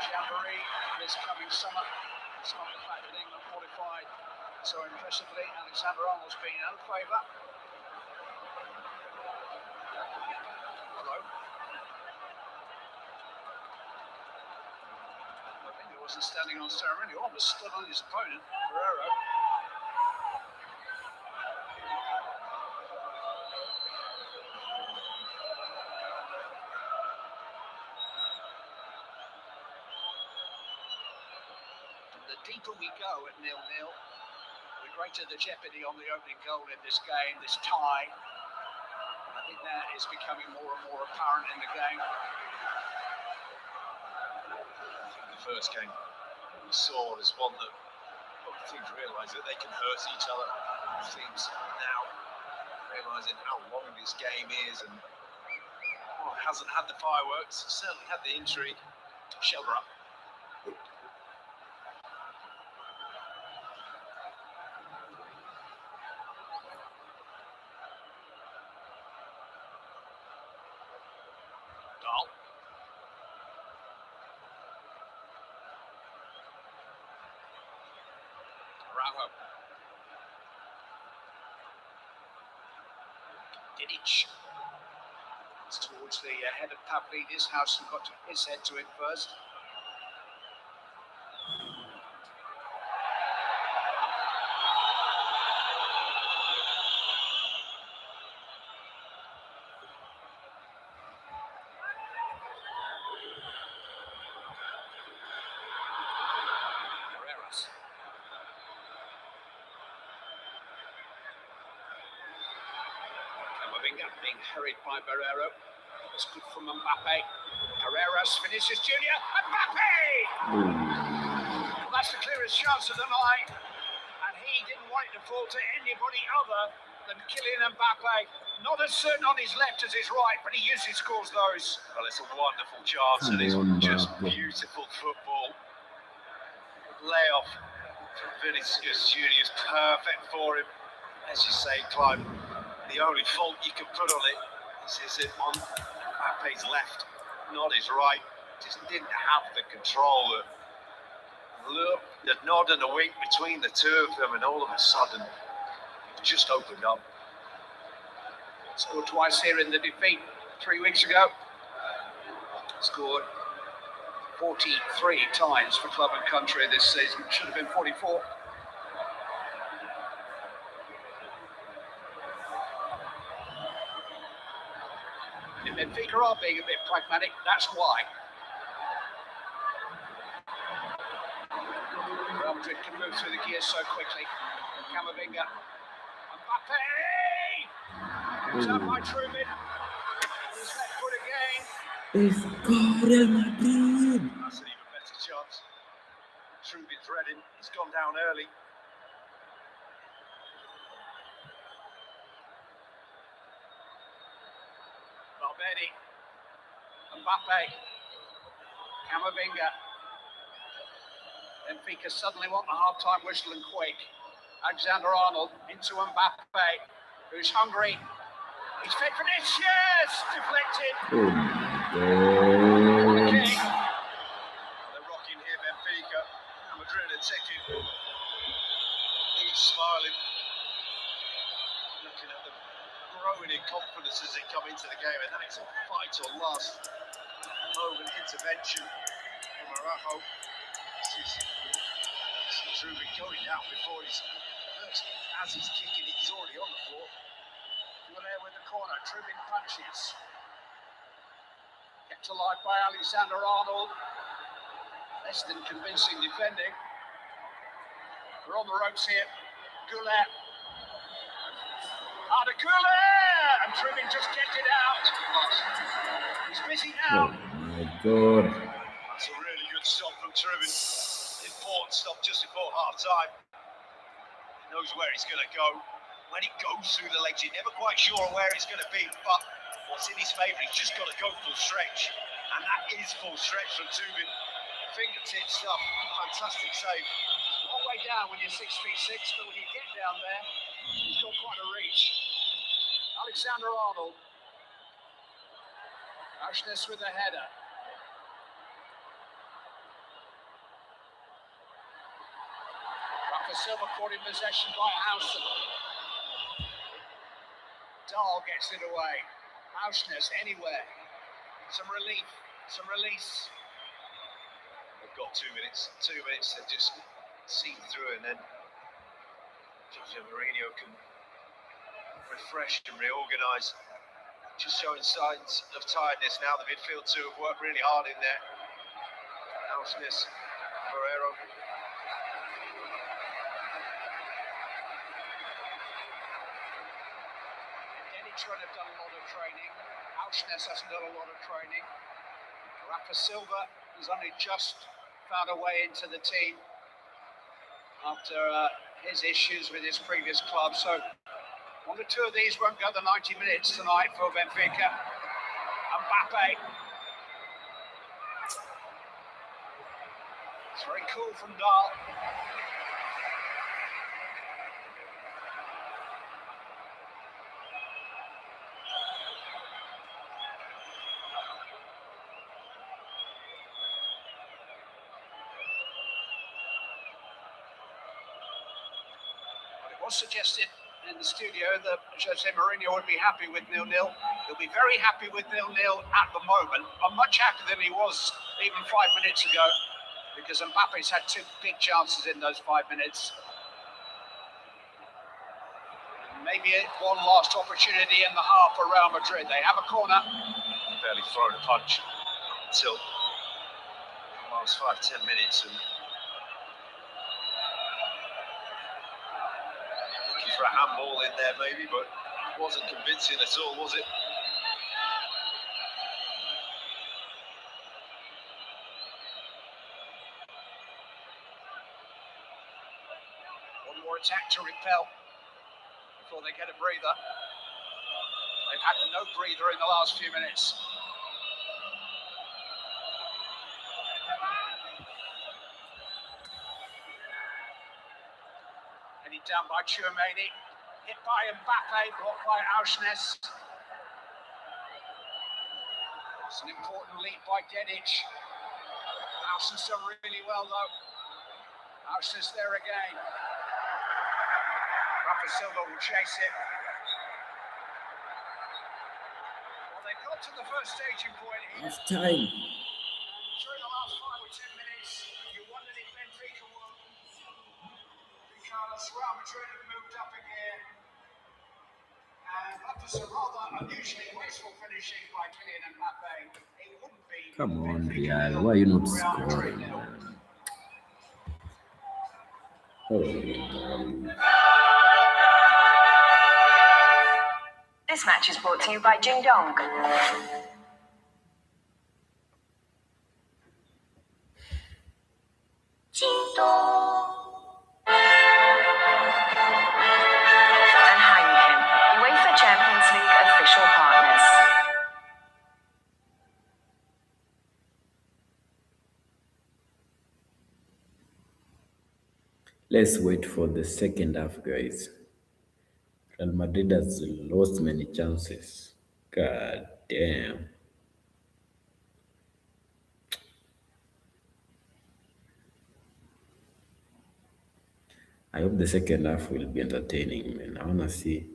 jamboree this coming summer. Despite the fact that England qualified so impressively, Alexander Arnold's been out of favour. Hello. I think he wasn't standing on ceremony, almost stood on his opponent, Guerrero. The deeper we go at 0-0, the greater the jeopardy on the opening goal in this game, this tie. I think that is becoming more and more apparent in the game. I think the first game we saw is one that both teams realise that they can hurt each other. Teams now realising how long this game is and it hasn't had the fireworks, certainly had the intrigue. Shoulder up. Didic. It's towards the head of Pavlidis. Housen got his head to it first. Being hurried by Barrero. It's good from Mbappe. Carreras finishes Junior. Mbappe! Well, that's the clearest chance of the night. And he didn't want it to fall to anybody other than Kylian Mbappe. Not as certain on his left as his right, but he usually scores those. Well, it's a wonderful chance and it's just beautiful football. Layoff from Vinicius Junior is perfect for him. As you say, Clive, the only fault you can put on it is it on Mbappe's left, not his right. Just didn't have the control. The nod and the wink between the two of them, and all of a sudden, it just opened up. Scored twice here in the defeat 3 weeks ago. Scored 43 times for club and country this season. Should have been 44. Benfica are being a bit pragmatic, that's why. Real Madrid can move through the gears so quickly. Camavinga. Mbappe! It's up by Trubin. His left foot again. Let's go, Real Madrid! That's an even better chance. Trubin's ready. He's gone down early. Valverde, Mbappe, Camavinga. Benfica suddenly want the half-time whistle and quake. Alexander Arnold into Mbappe, who's hungry. He's fit for this. Yes, deflected. They're rocking here, Benfica. Madrid are taking. He's smiling, looking at them. Growing in confidence as they come into the game, and that is a vital last moment intervention from Araujo. This is Trubin going down before he's as he's kicking, he's already on the floor. There with the corner, Trubin punches. Kept alive by Alexander Arnold. Less than convincing defending. We're on the ropes here. Goulet. Goulet! And Trubin just kept it out. He's busy now. Oh my God. That's a really good stop from Trubin. Important stop just before half-time. He knows where he's going to go. When he goes through the legs, you're never quite sure where he's going to be, but what's in his favour, he's just got to go full stretch. And that is full stretch from Trubin. Fingertip stuff. Fantastic save. Long way down when you're 6'6", but when you get down there, he's got quite a reach. Alexander-Arnold. Auschness with a header. Rafa Silva caught in possession by Housen. Dahl gets it away. Auschness anywhere. Some relief, some release. They've got 2 minutes. 2 minutes to just see through, and then Jose Mourinho can refresh and reorganise. Just showing signs of tiredness now. The midfield two have worked really hard in there. Auschness, Barrero. Denich have done a lot of training. Auschness hasn't done a lot of training. Rafa Silva has only just found a way into the team after his issues with his previous club. So one or two of these won't go the 90 minutes tonight for Benfica. Mbappe. It's very cool from Dahl. It was suggested in the studio that Jose Mourinho would be happy with 0-0. He'll be very happy with 0-0 at the moment, but much happier than he was even 5 minutes ago, because Mbappe's had two big chances in those 5 minutes. Maybe one last opportunity in the half for Real Madrid. They have a corner. Barely thrown a punch until the last 5-10 minutes, and for a handball in there maybe, but it wasn't convincing at all, was it? One more attack to repel before they get a breather. They've had no breather in the last few minutes. Headed down by Tchouameni, hit by Mbappe, blocked by Auschness. It's an important lead by Denich. Auschness done really well though. Auschness there again. Rafa Silva will chase it. Well, they got to the first staging point here. It's time. During the last 5 or 10 minutes, you wondered if Benfica won. Because Real Madrid have moved up again. And after some rather unusually wasteful finishing by Kylian Mbappe, it wouldn't be. Come on, Benfica Real. nil, Why are you not Real Madrid scoring, nil. man? Oh, This match is brought to you by Jing Dong. And Heineken, UEFA Champions League official partners. let's wait for the second half, guys. Real Madrid has lost many chances. God damn. I hope the second half will be entertaining, man. I wanna see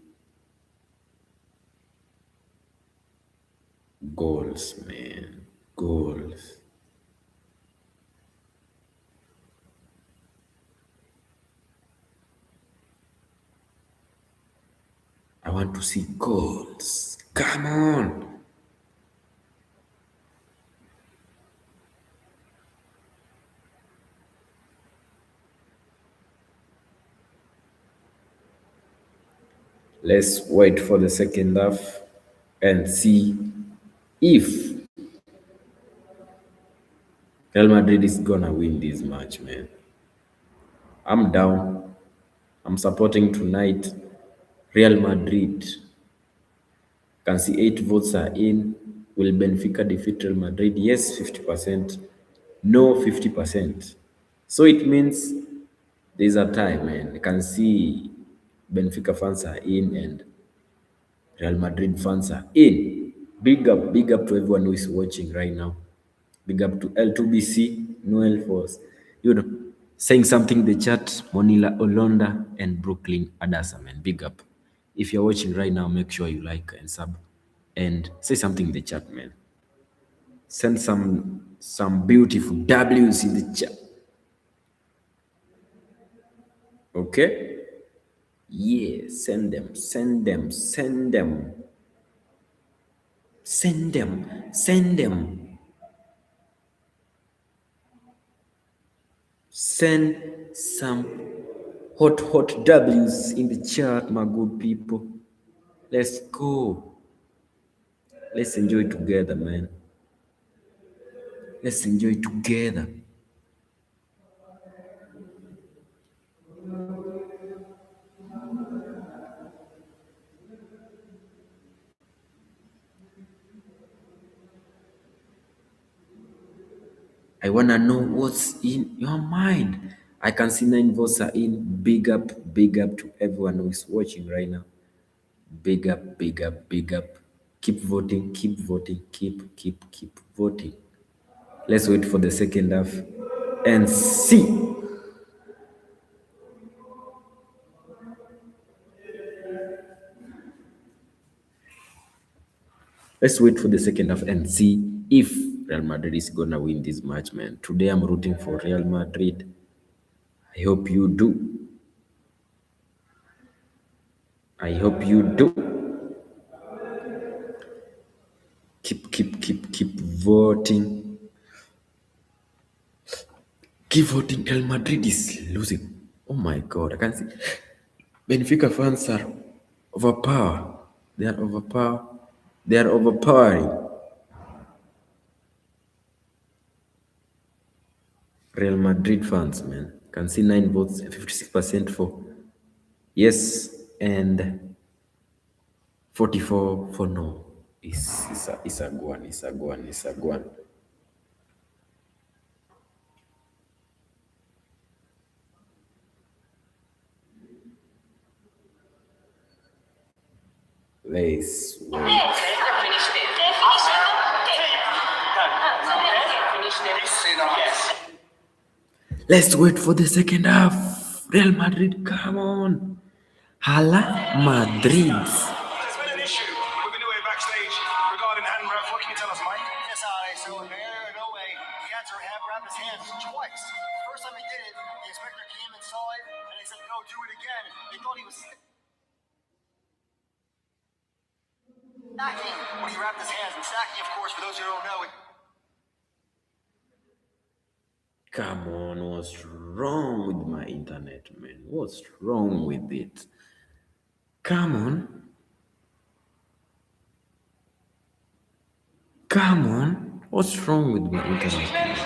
goals, man. Goals. I want to see goals. Come on. Let's wait for the second half and see if Real Madrid is gonna win this match, man. I'm down. I'm supporting tonight Real Madrid. Can see 8 votes are in. Will Benfica defeat Real Madrid? Yes, 50%. No, 50%. So it means there's a tie, man. I can see Benfica fans are in and Real Madrid fans are in. Big up to everyone who is watching right now. Big up to L2BC, Noel Force. Saying something in the chat, Monila Olonda and Brooklyn Adasa, man. Big up. If you're watching right now, make sure you like and sub. And say something in the chat, man. Send some beautiful W's in the chat. Okay? Yeah, send them. Send some hot W's in the chat, my good people. Let's go. Let's enjoy together, man. Let's enjoy together. I wanna know what's in your mind. I can see 9 votes are in. Big up to everyone who is watching right now. Big up. Keep voting, keep voting. Let's wait for the second half and see. Let's wait for the second half and see if Real Madrid is gonna win this match, man. Today I'm rooting for Real Madrid. I hope you do. Keep voting. Keep voting. Real Madrid is losing. Oh my God, I can see. Benfica fans are overpowered. They are overpowering. Real Madrid fans, man. Can see 9 votes, 56% for yes and 44 for no. It's a guan. Let's wait. Let's wait for the second half. Real Madrid, come on. Hala Madrid. There's been an issue with the new way backstage regarding hand wrap. What can you tell us, Mike? Yes, so no way. He had to wrap his hands twice. The first time he did it, the inspector came and saw it, and he said, no, do it again. They thought he was stacking when he wrapped his hands. And stacking, of course, for those who don't know, Come on, what's wrong with my internet, man? What's wrong with it? Come on. What's wrong with my internet, man?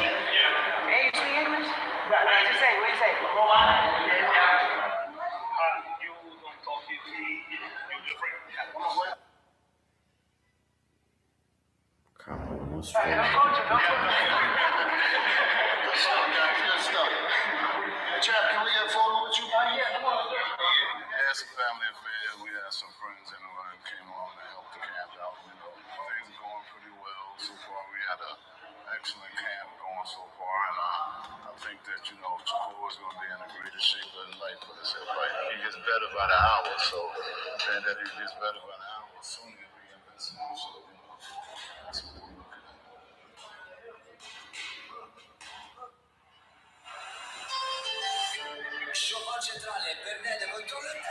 Come on, what's wrong with Chap, can we get a photo with you? Yeah, it's a family affair. We had some friends in who came along to help the camp out. Things are going pretty well so far. We had an excellent camp going so far, and I think that Chakor is going to be in the greatest shape of his life with his hip. He gets better by the hour, so and that he gets better by the hour, soon he'll be invincible. So that's what we're looking at. Chopin centrale, Bernede, controllo il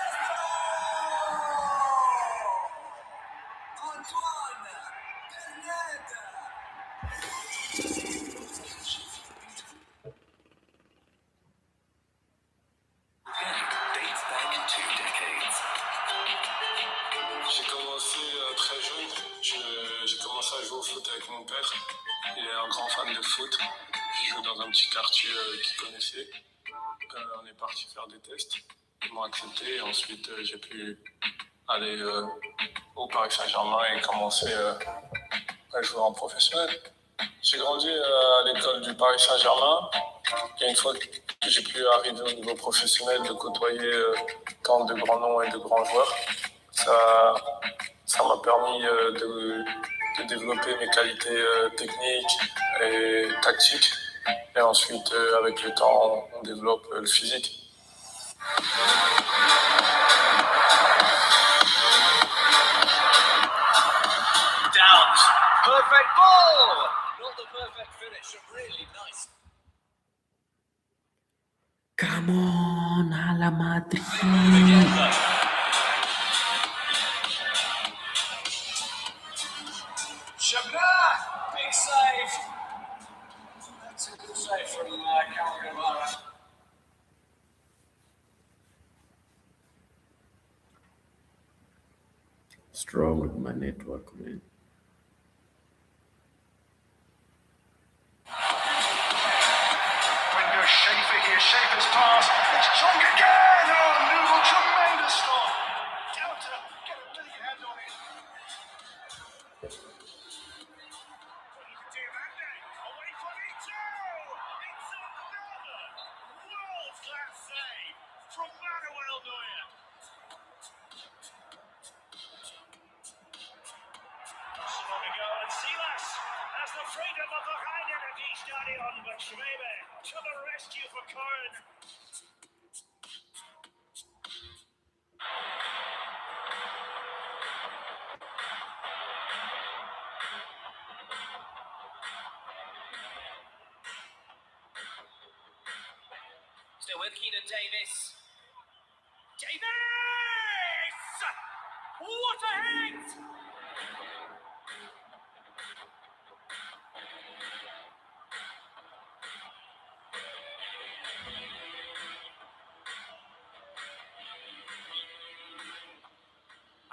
Antoine! Bernede! Dates back 2 decades. J'ai commencé très jeune. J'ai commencé à jouer au foot avec mon père. Il est un grand fan de foot. Il joue dans un petit quartier qu'il connaissait. On est parti faire des tests. Ils m'ont accepté. Ensuite, j'ai pu aller au Paris Saint-Germain et commencer à jouer en professionnel. J'ai grandi à l'école du Paris Saint-Germain. Et une fois que j'ai pu arriver au niveau professionnel, de côtoyer tant de grands noms et de grands joueurs, ça Ça m'a permis de développer mes qualités techniques et tactiques. Et ensuite, avec le temps, on développe le physique. Downs. Perfect ball. Not the perfect finish. Really nice. Come on, Hala Madrid. Shabna, big save. That's a good save from Calvin. Strong with my network, man. Window Schaefer here. Schaefer's pass. It's Chong again. Oh, Newell, tremendous stop. Delta, get a big hand on it. Away from Ito. It's another world-class save from Manuel Neuer. Not long ago, and Silas has the freedom of the Heineken-Stadion, but Schwebe to the rescue for Köln. Still with Keenan Davis. Davis! What a hit!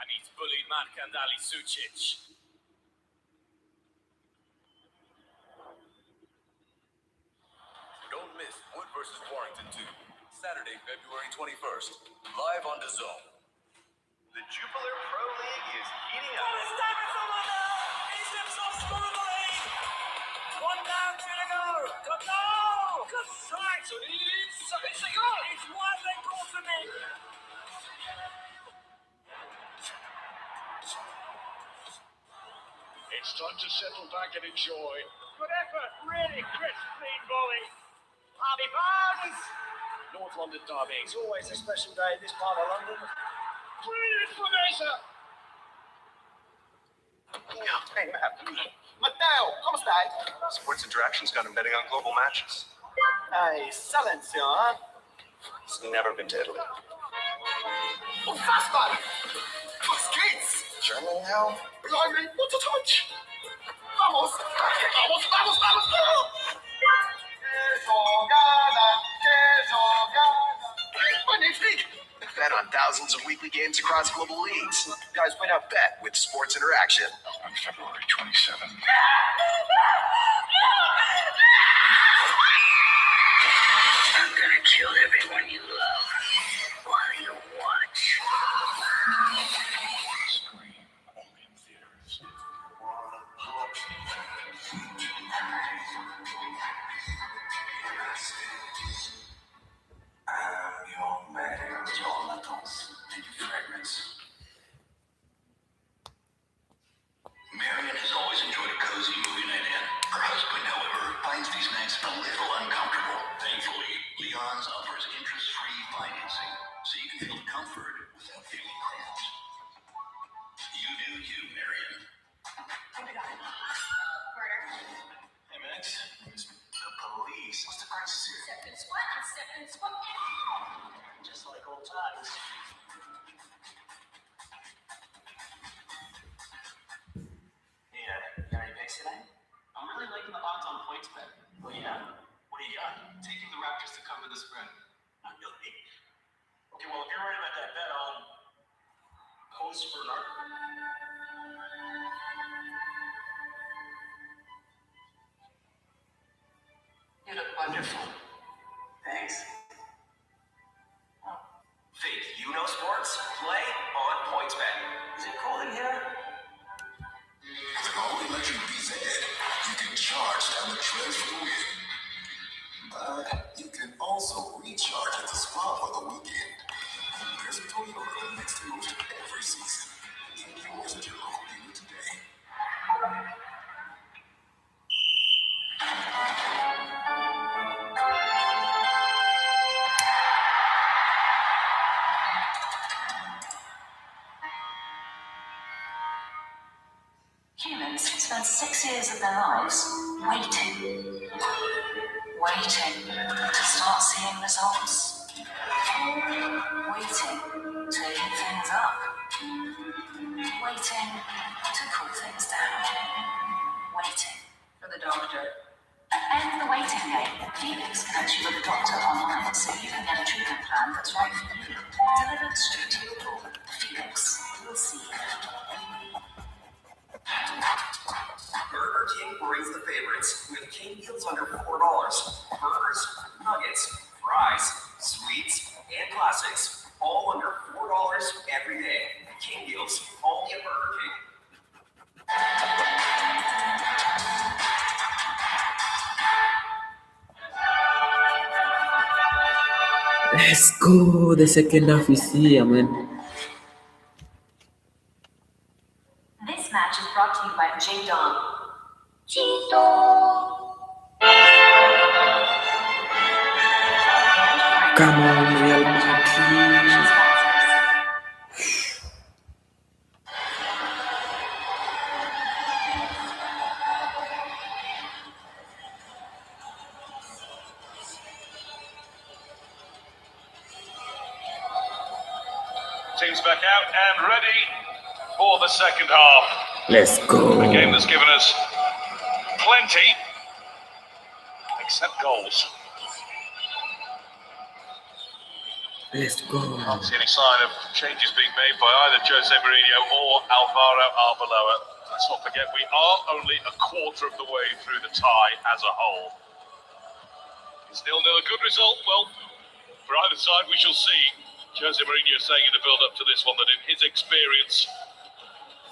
And he's bullied Mark-Andali Sucic. Don't miss Wood vs. Warrington 2, Saturday, February 21st, live on DAZN. The Jupiler Pro League is heating up. Thomas Davis over there! He steps off smoothly! One down, two to go! Good goal! Good strike! It's a goal! It's one they call to me! It's time to settle back and enjoy. Good effort, really crisp, clean volley. Harvey Barnes! North London derby. It's always a special day in this part of London. Brilliant for Mesa! Matteo, come stai? Sports Interaction's got him betting on global matches. Hey, Silenzio, huh? He's never been to Italy. Unfassbar! Was geht's? Germany now? Blimey, what a touch! Vamos! Vamos, vamos, vamos! Que jogada! Magnifique! Bet on thousands of weekly games across global leagues. Guys, why not bet with Sports Interaction? On February 27th. I'm gonna kill everyone you love while you watch. Scream only in theaters. I'm your man, Jonathan's fragrance. Marion has always enjoyed a cozy movie night in. Her husband, however, finds these nights a little uncomfortable. Thankfully, Leon's offers interest-free financing, so you can feel the comfort without feeling cramped. You do you, Marion. Hey, Max. The police. What's the crisis here? Just like old times. Hey, you got any picks today? I'm really liking the odds on points bet. Oh, yeah? What do you got? Taking the Raptors to cover the spread. Not really. Okay, well, if you're right about that bet, I'll post for an article. You look wonderful. Thanks. Think you know sports? Play on PointsBet. Is it cold in here? With an all-electric BZ, you can charge down the trails for the win. But you can also recharge at the spa for the weekend. There's a Toyota that makes the most every season. Take yours at your spent 6 years of their lives waiting to start seeing results, waiting to heat things up, waiting to cool things down, waiting for the doctor. End the waiting game. Phoenix connects you with a doctor online so you can get a treatment plan that's right for you. Delivered straight to your door. Phoenix, we'll see you. Burger King brings the favorites with king deals under $4. Burgers, nuggets, fries, sweets, and classics, all under $4 every day. King deals, only at Burger King. Let's go. The second half is here, man. This match is brought to you by Jadon. Come on, Real Madrid. Teams back out and ready for the second half. Let's go. A game that's given us plenty, except goals. Let's go. Can't see any sign of changes being made by either Jose Mourinho or Alvaro Arbeloa. Let's not forget, we are only a quarter of the way through the tie as a whole. Is 0-0 a good result? Well, for either side, we shall see. Jose Mourinho saying in the build-up to this one that in his experience,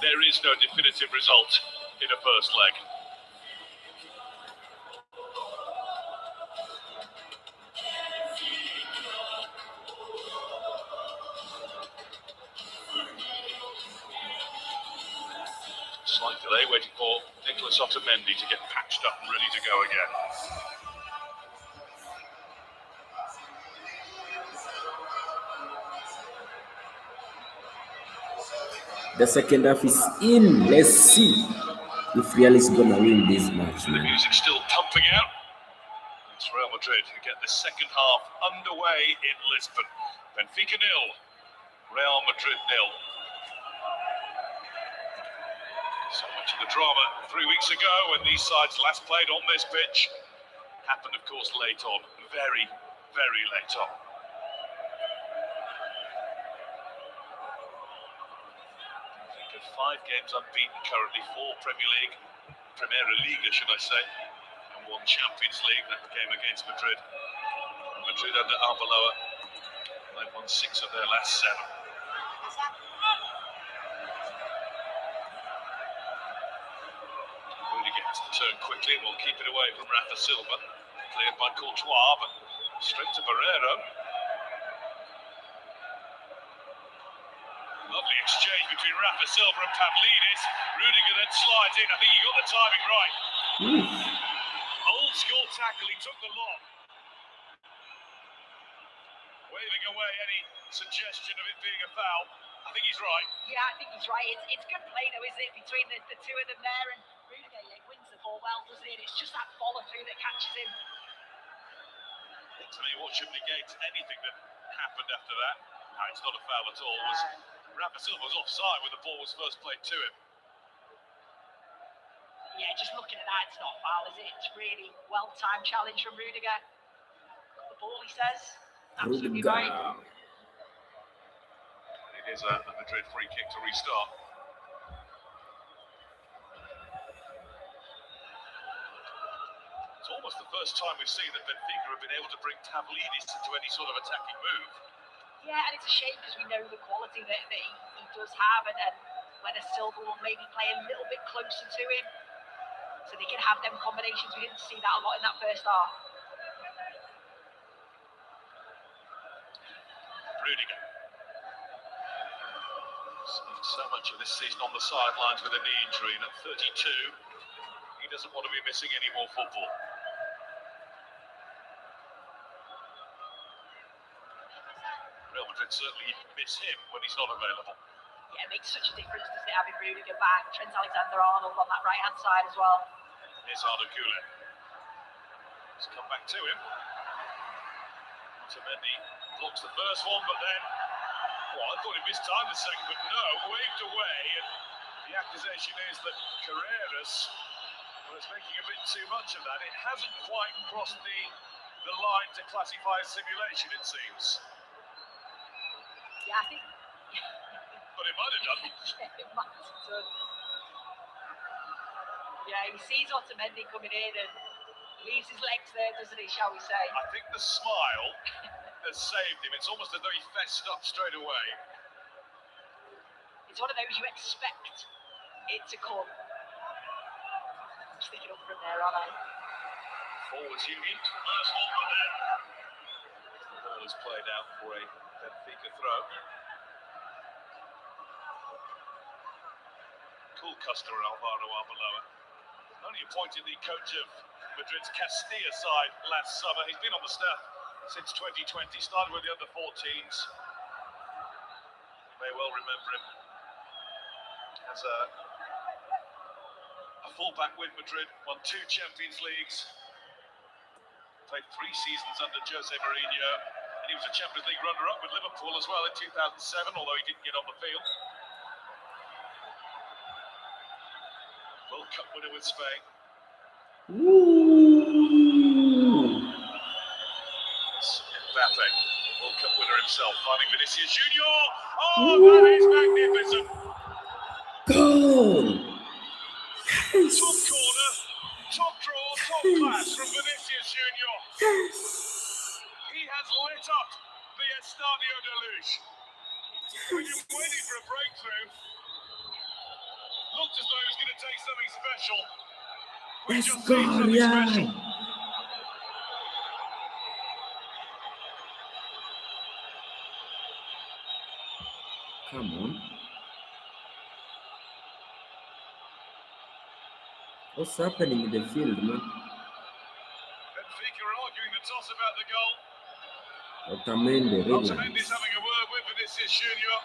there is no definitive result in a first leg. Slight delay waiting for Nicolas Otamendi to get patched up and ready to go again. The second half is in. Let's see if Real is gonna win this match, The man. music's still pumping out. It's Real Madrid who get the second half underway in Lisbon. Benfica 0, Real Madrid 0. So much of the drama 3 weeks ago when these sides last played on this pitch happened, of course, late on. Very, very late on. Benfica 5 games unbeaten currently, 4 Premier League, Primera Liga, should I say, and 1 Champions League. That game against Madrid. And Madrid under Arbeloa, they've won 6 of their last 7. Gets the turn quickly and will keep it away from Rafa Silva. Cleared by Courtois, but straight to Barrero. Lovely exchange between Rafa Silva and Pavlidis. Rudiger then slides in. I think he got the timing right. Old school tackle, he took the lob. Waving away any suggestion of it being a foul. I think he's right. Yeah, I think he's right. It's good play though, isn't it, between the two of them there, and Rudiger wins the ball well, doesn't he? And it's just that follow through that catches him. To me, what should negate anything that happened after that, no, it's not a foul at all, was Rafa Silva was offside when the ball was first played to him. Yeah, just looking at that, it's not a foul, is it? It's really well-timed challenge from Rudiger. Got the ball, he says. Absolutely right. It is a Madrid free kick to restart. It's almost the first time we've seen that Benfica have been able to bring Pavlidis into any sort of attacking move. Yeah, and it's a shame because we know the quality that he does have, and whether Silva will maybe play a little bit closer to him so they can have them combinations. We didn't see that a lot in that first half. Rudiger. So much of this season on the sidelines with a knee injury, and at 32, he doesn't want to be missing any more football. Real Madrid certainly miss him when he's not available. Yeah, it makes such a difference, doesn't it, having Rudiger back, Trent Alexander-Arnold on that right-hand side as well. Here's Arda Güler. Let's come back to him. Otamendi blocks the first one, but then, well, I thought he missed time the second, but no, waved away. And the accusation is that Carreras was making a bit too much of that. It hasn't quite crossed the line to classify as simulation, it seems. Yeah, I think. But it might have done. Yeah, it might have done. Yeah, he sees Otamendi coming in and leaves his legs there, doesn't he, shall we say? I think the smile has saved him. It's almost as though he fessed up straight away. It's one of those you expect it to come. Stick it up from there, aren't I? Forwards union. First one from there. The ball is played out for a Benfica throw. Cool customer Alvaro Arbeloa. Only appointed the coach of Madrid's Castilla side last summer. He's been on the staff since 2020. Started with the under-14s. You may well remember him as a fullback with Madrid. Won 2 Champions Leagues. Played 3 seasons under Jose Mourinho. And he was a Champions League runner-up with Liverpool as well in 2007, although he didn't get on the field. World Cup winner with Spain. Mbappe, World Cup winner himself, finding Vinicius Junior. Oh, that is magnificent. Goal! Top corner, top draw, top pass from Vinicius Junior. He has lit up the Estadio de Luz. We've been waiting for a breakthrough. Looked as though he was going to take something special. Let's go, yeah. Come on. What's happening in the field, man? Benfica are arguing the toss about the goal. Otamendi, relax. Otamendi's having a word with Vinicius Junior.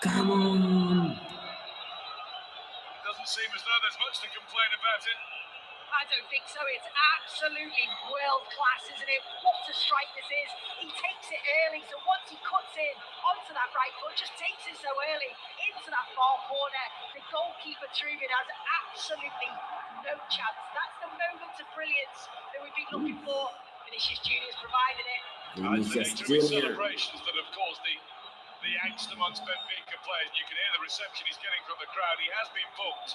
Come on. Doesn't seem as though there's much to complain about it. I don't think so. It's absolutely world class, isn't it? What a strike this is. He takes it early, so once he cuts in onto that right foot, just takes it so early into that far corner. The goalkeeper Trubin has absolutely no chance. That's the moment of brilliance that we've been looking for. Vinicius Junior's provided it. It's the nature of his celebrations that have caused the angst amongst Benfica players. You can hear the reception he's getting from the crowd. He has been booked.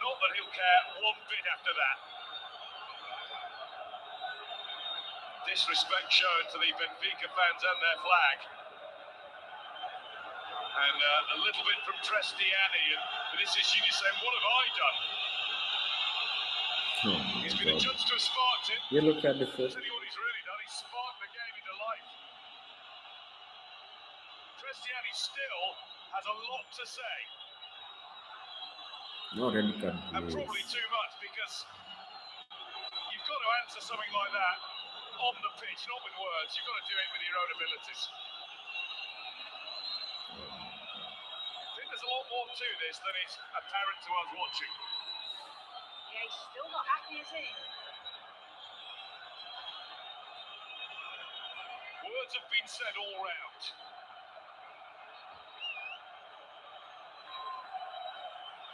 Not that he'll care one bit after that. Disrespect shown to the Benfica fans and their flag. And a little bit from Trestiani, and Vinicius Junior saying, what have I done? He's been adjudged to have sparked it. You look at the first. Tell you what he's really done, he's sparked the game into life. Trestiani still has a lot to say. No red card, And probably too much, because you've got to answer something like that on the pitch, not with words. You've got to do it with your own abilities. I think there's a lot more to this than is apparent to us watching. Yeah, he's still not happy, is he? Words have been said all round.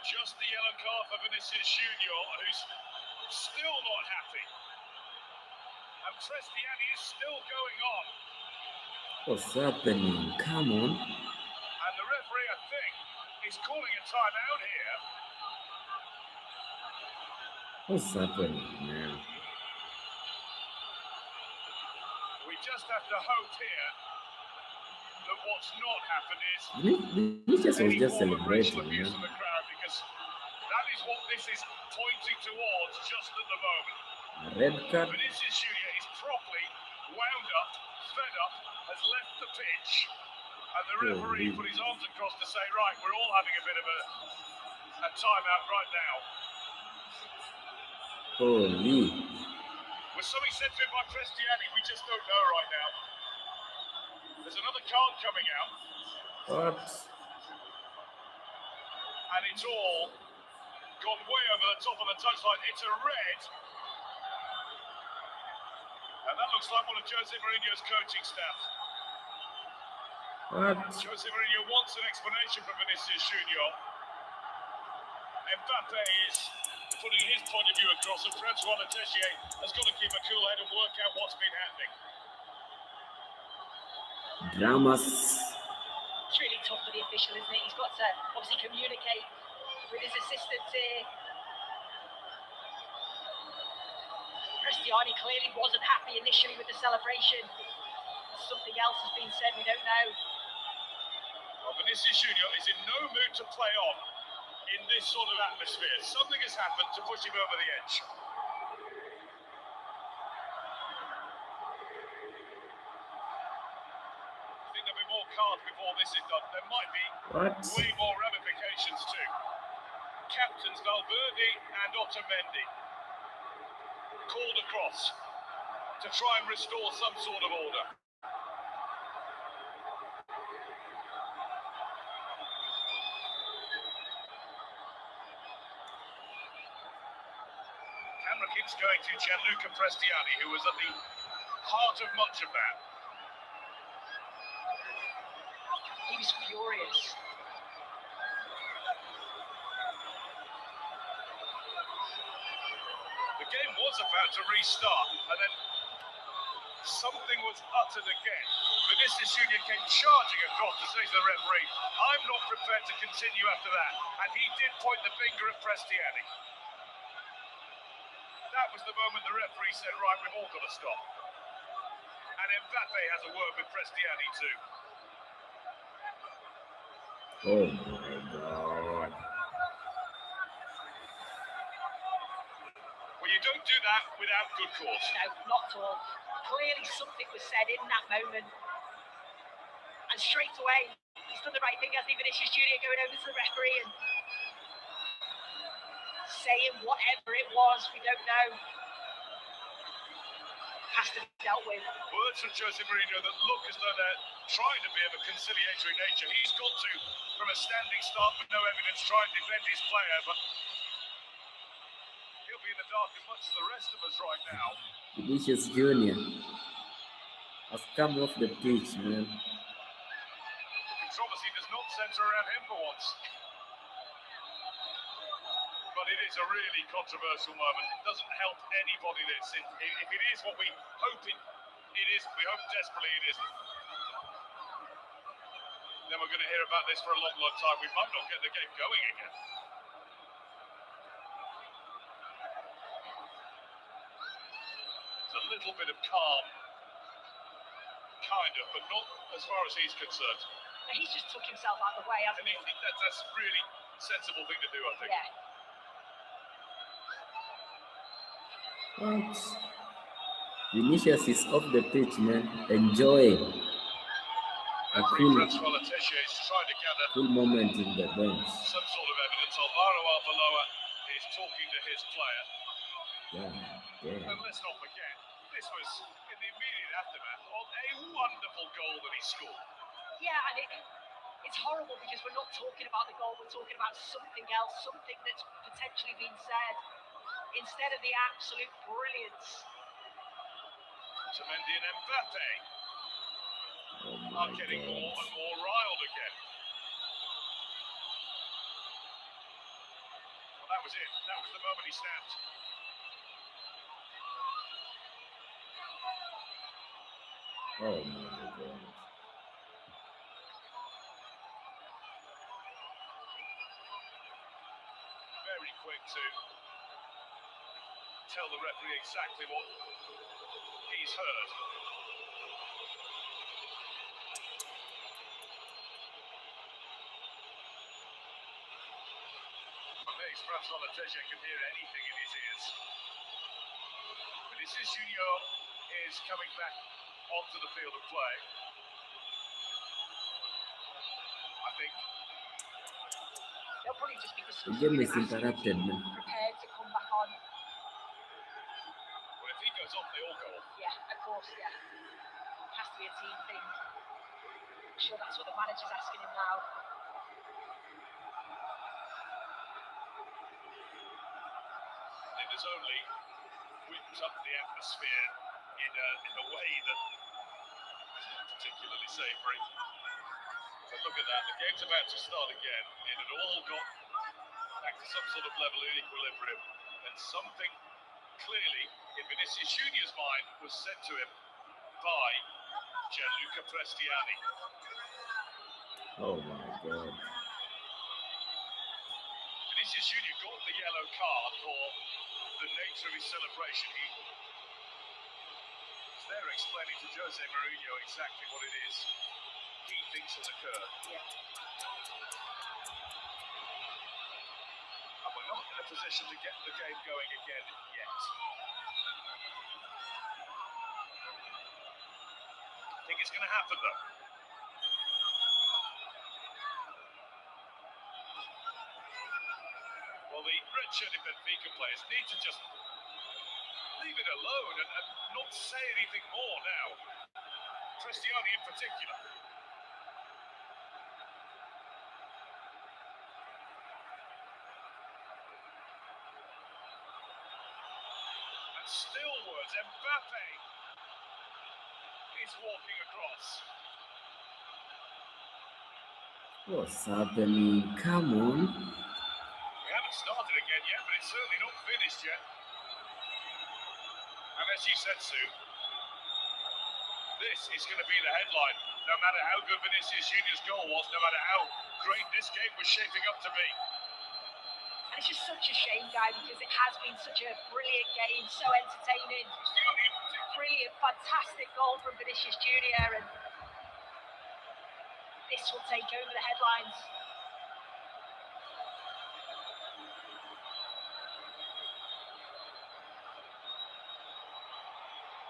Just the yellow card for Vinicius Junior, who's still not happy. And Trestiani is still going on. What's happening? Come on. And the referee, I think, is calling a timeout here. What's happening, man? We just have to hope here that what's not happened is Vinicius was any just form of racial celebrating, abuse man. from the crowd, because that is what this is pointing towards just at the moment. Red card. Vinicius Junior is properly wound up, fed up, has left the pitch, and the referee put his arms across to say, right, we're all having a bit of a timeout right now. Holy. Was something said to him by Trestiani? We just don't know right now. There's another card coming out. What? and it's all gone way over the top of the touchline. It's a red. And that looks like one of Jose Mourinho's coaching staff. What? Jose Mourinho wants an explanation from Vinicius Junior. Mbappe is putting his point of view across, and Francois Letessier has got to keep a cool head and work out what's been happening. Dramas. It's really tough for the official, isn't it? He's got to obviously communicate with his assistants here. Cristiani clearly wasn't happy initially with the celebration. Something else has been said, we don't know. Well, Vinicius Junior is in no mood to play on in this sort of atmosphere. Something has happened to push him over the edge. I think there'll be more cards before this is done. There might be way more ramifications too. Captains Valverde and Otamendi called across to try and restore some sort of order. Camera keeps going to Gianluca Prestiani, who was at the heart of much of that. He was furious. The game was about to restart, and then something was uttered again. Vinicius Junior came charging across to say to the referee, "I'm not prepared to continue after that." And he did point the finger at Prestiani. That was the moment the referee said, "Right, we've all got to stop." And Mbappe has a word with Prestiani too. Oh my God. Well, you don't do that without good cause. No, not at all. Clearly something was said in that moment. And straight away, he's done the right thing, hasn't he? Vinicius Junior going over to the referee and saying whatever it was, we don't know. Has to be dealt with. Words from Jose Mourinho that look as though they're trying to be of a conciliatory nature. He's got to, from a standing start with no evidence, try and defend his player, but he'll be in the dark as much as the rest of us right now. Vinicius Junior has come off the pitch, man. The controversy does not centre around him for once. But it is a really controversial moment. It doesn't help anybody this. If it is what we hope it isn't, we hope desperately it isn't, then we're going to hear about this for a long, long time. We might not get the game going again. It's a little bit of calm, kind of, but not as far as he's concerned. He's just took himself out of the way, hasn't he? That's a really sensible thing to do, I think. Yeah. What? Vinicius is off the pitch, man. Enjoying a cool moment in the bench. Some sort of evidence. Alvaro Arbeloa is talking to his player. Yeah. And let's not forget, this was in the immediate aftermath of a wonderful goal that he scored. Yeah, and it's horrible because we're not talking about the goal, we're talking about something else, something that's potentially been said, instead of the absolute brilliance. Otamendi and Mbappe are getting more and more riled again. Well, that was it. That was the moment he snapped. Oh my God. Very quick to tell the referee exactly what he's heard. Amazed perhaps Olateje can hear anything in his ears. Vinicius Junior is coming back onto the field of play. I think. They'll probably just be The game is interrupted, man. prepared to come back on. Well, if he goes off, they all go off. Yeah, of course, yeah. It has to be a team thing. I'm sure that's what the manager's asking him now. it has only whipped up the atmosphere in a way that isn't particularly savoury. But look at that, the game's about to start again. It had all got back to some sort of level of equilibrium, and something clearly in Vinicius Junior's mind was said to him by Gianluca Prestiani. Oh my God. Vinicius Junior got the yellow card for the nature of his celebration. He's there explaining to Jose Mourinho exactly what it is he thinks has occurred. Yeah. And we're not in a position to get the game going again yet. I think it's going to happen though. Well, the red-shirted Benfica players need to just leave it alone and not say anything more now. Prestiani in particular. And still words, Mbappe is walking across. What's happening? Come on. We haven't started again yet, but it's certainly not finished yet. And as you said, Sue, this is going to be the headline. No matter how good Vinicius Junior's goal was, no matter how great this game was shaping up to be. And it's just such a shame, Guy, because it has been such a brilliant game, so entertaining. Brilliant, fantastic goal from Vinicius Junior, and this will take over the headlines.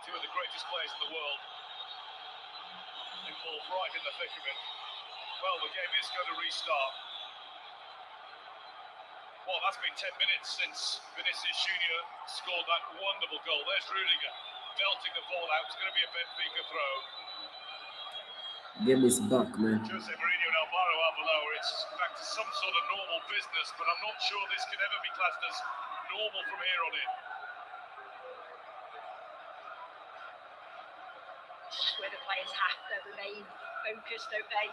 Two of the greatest players in the world involved right in the thick of it. Well, the game is going to restart. Well, that's been 10 minutes since Vinicius Junior scored that wonderful goal. There's Rudiger belting the ball out. It's going to be a Benfica throw. Game is back, man. Jose Mourinho and Alvaro Arbeloa, it's back to some sort of normal business, but I'm not sure this can ever be classed as normal from here on in. It's just where the players have to remain focused, don't they?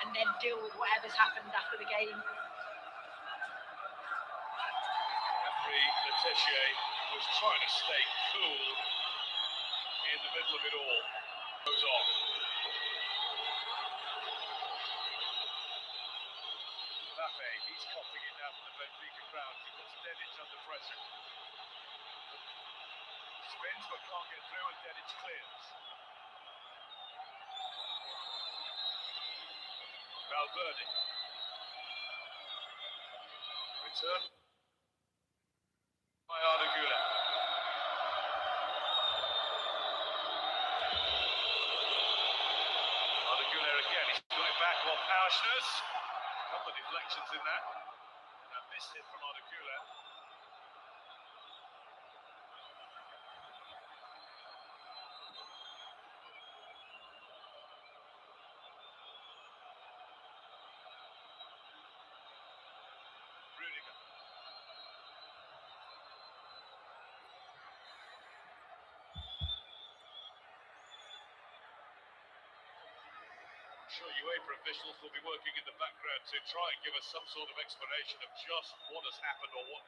And then deal with whatever's happened after the game. Referee Letetier was trying to stay cool in the middle of it all. Goes on. Mbappe, he's coughing it now from the Benfica crowd. He puts Dedic under pressure. Spins but can't get through, and Dedic clears. Valverde. Return by Arda Güler. Arda Güler again, he's got it back off Auschness. A couple of deflections in that. And a missed it from Arda Güler. Rudiger. I'm sure UEFA officials will be working in the background to try and give us some sort of explanation of just what has happened or what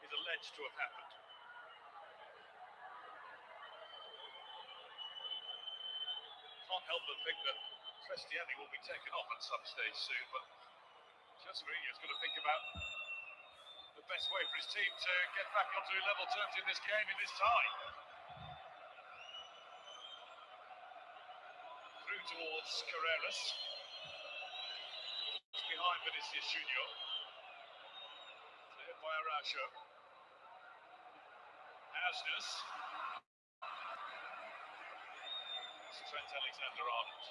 is alleged to have happened. Can't help but think that Prestiani will be taken off at some stage soon, but Jose Mourinho's got to think about the best way for his team to get back onto level terms in this game in this tie. Through towards Carreras. Behind Vinicius Junior. Cleared by Araujo. Asnes. It's Trent Alexander-Arnold.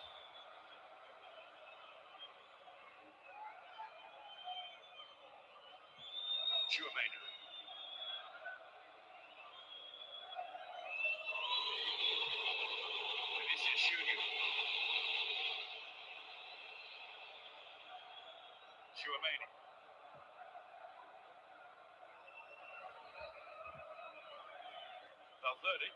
Chouameni. Vinicius Junior. Chouameni. Valverde.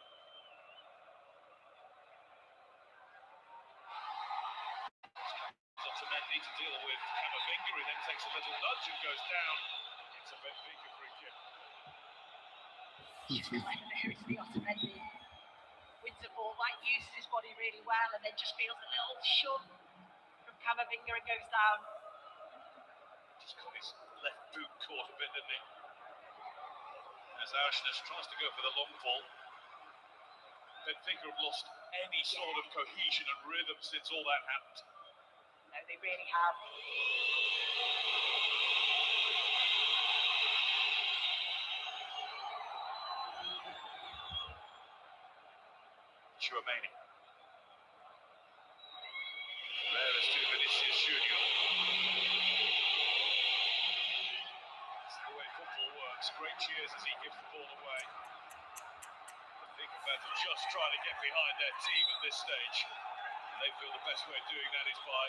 To Mendy to deal with Camavinga, he then takes a little nudge and goes down. It's a Benfica free kick. Just quite in the area to be off to Mendy. Wins the ball, like uses his body really well, and then just feels a little shove from Camavinga and goes down. Just got his left boot caught a bit, didn't he? As Arshness tries to go for the long ball. Benfica have lost any sort of cohesion and rhythm since all that happened. No, they really have. Chouameni. Carreras to Vinicius Junior. That's the way football works. Great cheers as he gives the ball away. Benfica fans are just trying to get behind their team at this stage. They feel the best way of doing that is by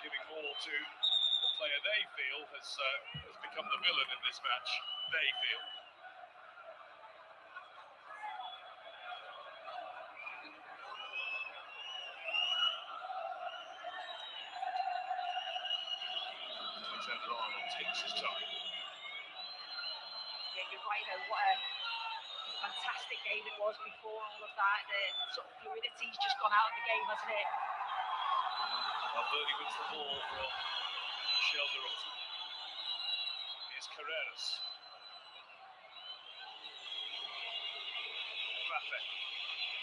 giving more to the player they feel has become the villain in this match. They feel. Alexander-Arnold takes his time. Yeah, you're right, though. What a fantastic game it was before all of that. The sort of fluidity's just gone out of the game, hasn't it? Valverde wins the ball from Shelderot. Here's Carreras. Mbappe.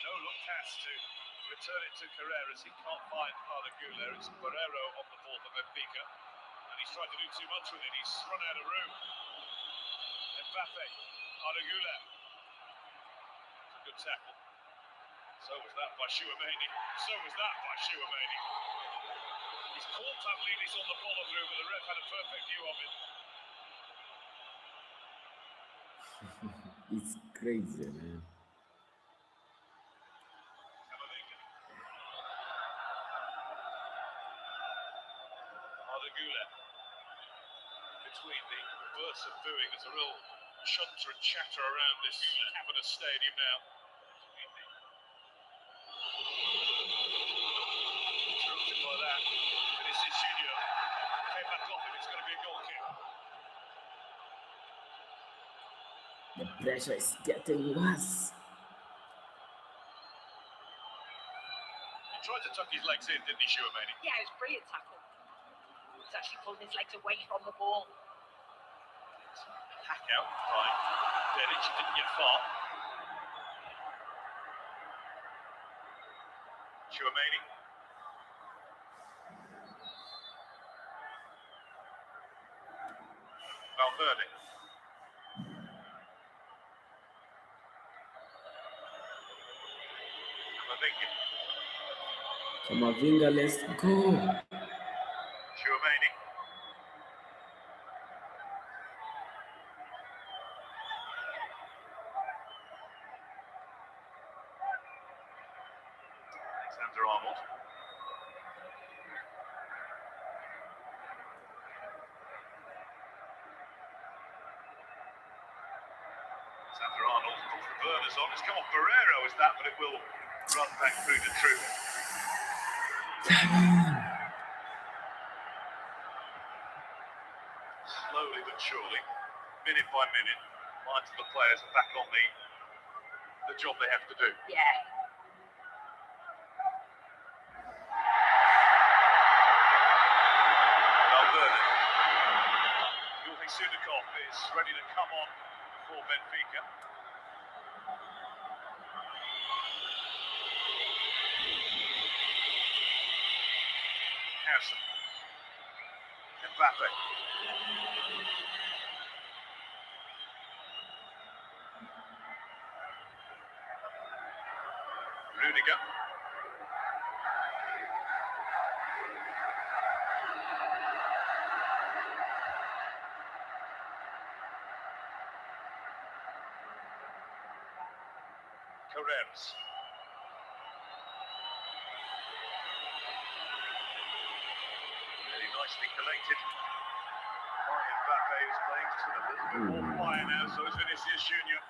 No look pass to return it to Carreras. He can't find Arda Güler. It's Barrero on the ball for Benfica. And he's tried to do too much with it. He's run out of room. Mbappe. Arda Güler. It's a good tackle. So was that by Chouameni. He's caught Pavlidis on the follow through, but the ref had a perfect view of it. It's crazy, man. Camavinga. Arda Güler. Between the bursts of booing, there's a real chunter and chatter around this cavernous stadium now. Interrupted by that. Vinicius Junior came back off it. It's going to be a goal kick. The pressure is getting worse. He tried to tuck his legs in, didn't he, Chouameni? Yeah, it was a brilliant tackle. He's actually pulling his legs away from the ball. Hack out by Dedic. He didn't get far. Chouameni. Valverde. Camavinga, let's go. Chouameni. Alexander-Arnold. Alexander-Arnold puts the burners on. It's come off Barrero as that, but it will run back through the troop. Slowly but surely, minute by minute, minds of the players are back on the job they have to do. Yeah. Valverde. Yuri Sudakov is ready to come on for Benfica. Harrison. Mbappe. Rudiger. Carreras. Really nicely collected by Mbappe, who's playing just with a little bit more fire now, so is Vinicius Junior.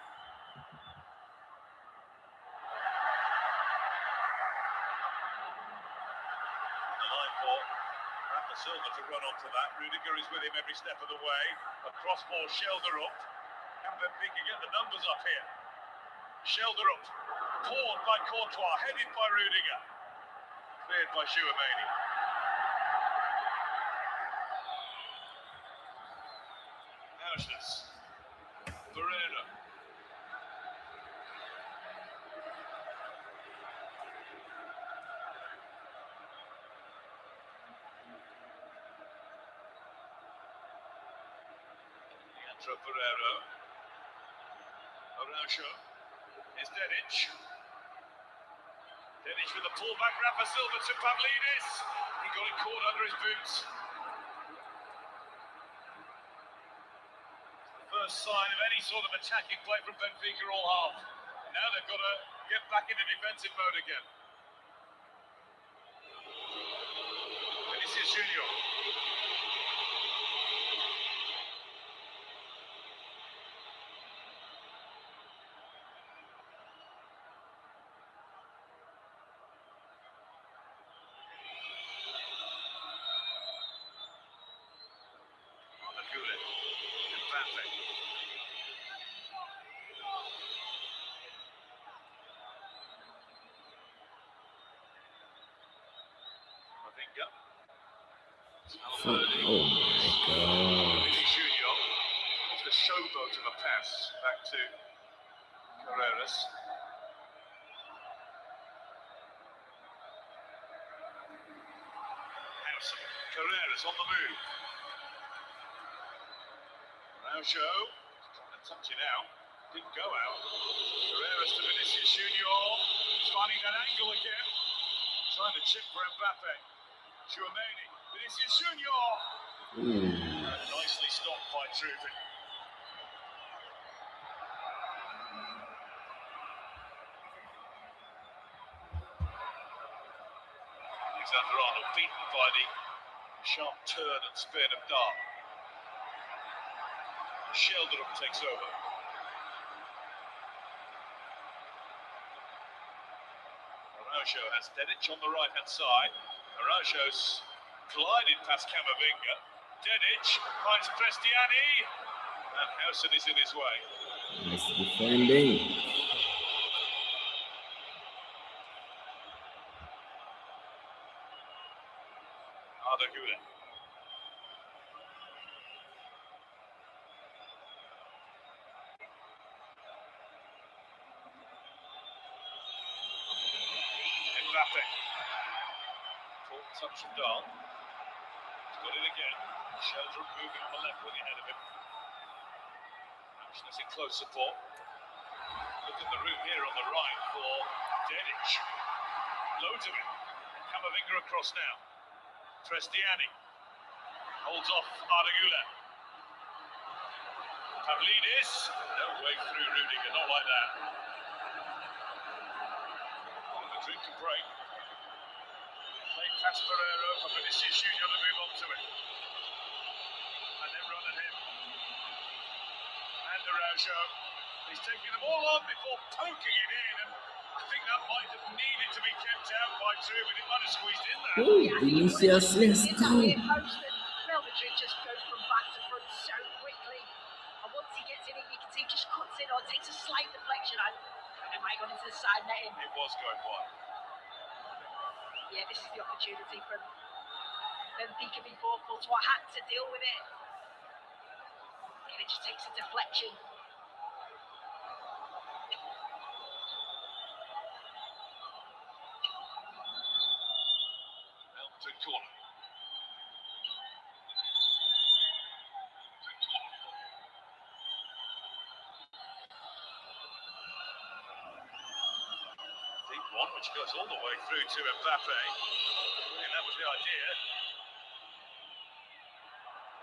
Silva to run onto that. Rudiger is with him every step of the way. A cross ball, shoulder up. Can Benfica get the numbers up here? Shoulder up. Pawned by Courtois, headed by Rudiger. Cleared by Chouameni. Auschwitz. Pereira. Leandro Pereira. Araujo. Is Dedic. Dedic with the pullback. Rafa Silva to Pavlidis. He got it caught under his boots. First sign of any sort of attacking play from Benfica all half. Now they've got to get back into defensive mode again. Vinicius Junior. Oh my god. It's the showboat of a pass back to Carreras. Carreras on the move. Araujo trying to touch it out. Didn't go out. Carreras to Vinicius Junior. Finding that angle again. Trying to chip for Mbappe. Chouameni. Vinicius Junior. Nicely stopped by Trubin. Alexander Arnold beaten by the sharp turn and spin of Dar. Sheldon takes over. Araujo has Dedic on the right hand side. Araujo's glided past Camavinga. Dedic finds Prestiani. And Hausen is in his way. Nice defending. Arda Güler. Mbappe. Full touch from Dahl. He's got it again. Sheldon moving on the left wing ahead of him. Ashnas in close support. Look at the room here on the right for Dedic. Loads of it. Camavinga across now. Prestiani. Holds off Arda Güler. Pavlidis. No way through Rudiger, not like that. Madrid to break. Played past Pereira for Vinicius Junior to move on to it. And then run at him. And Araujo. He's taking them all on before poking it in. And I think that might have needed to be kept out by two, but it might have squeezed in there. Vinicius, let's go. Real Madrid just goes from back to front so quickly. And once he gets in it, you can see he just cuts in or takes a slight deflection. And it might go into the side netting. It was going wide. Yeah, this is the opportunity for Benfica before Courtois had to deal with it. And it just takes a deflection. Elton corner. Deep one, which goes all the way through to Mbappe. And that was the idea.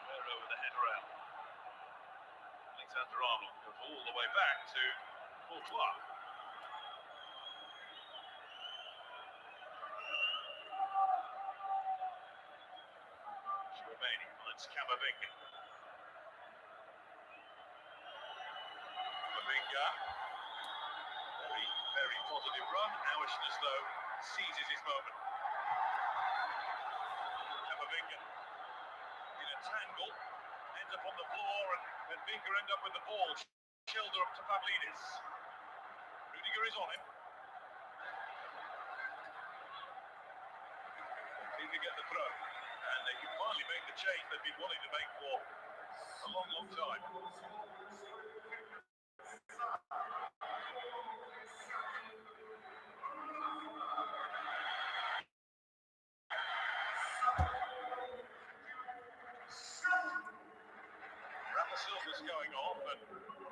Pereira with the header out. Alexander Arnold goes all the way back to Courtois. Chouameni finds Camavinga. Camavinga. Very, very positive run. Auschwitz, though, seizes his moment. Camavinga. tangle, ends up on the floor, and Benfica end up with the ball. Shoulder up to Pavlidis. Rudiger is on him. Benfica get the throw, and they can finally make the change they've been wanting to make for a long, long time. Silva's going off, and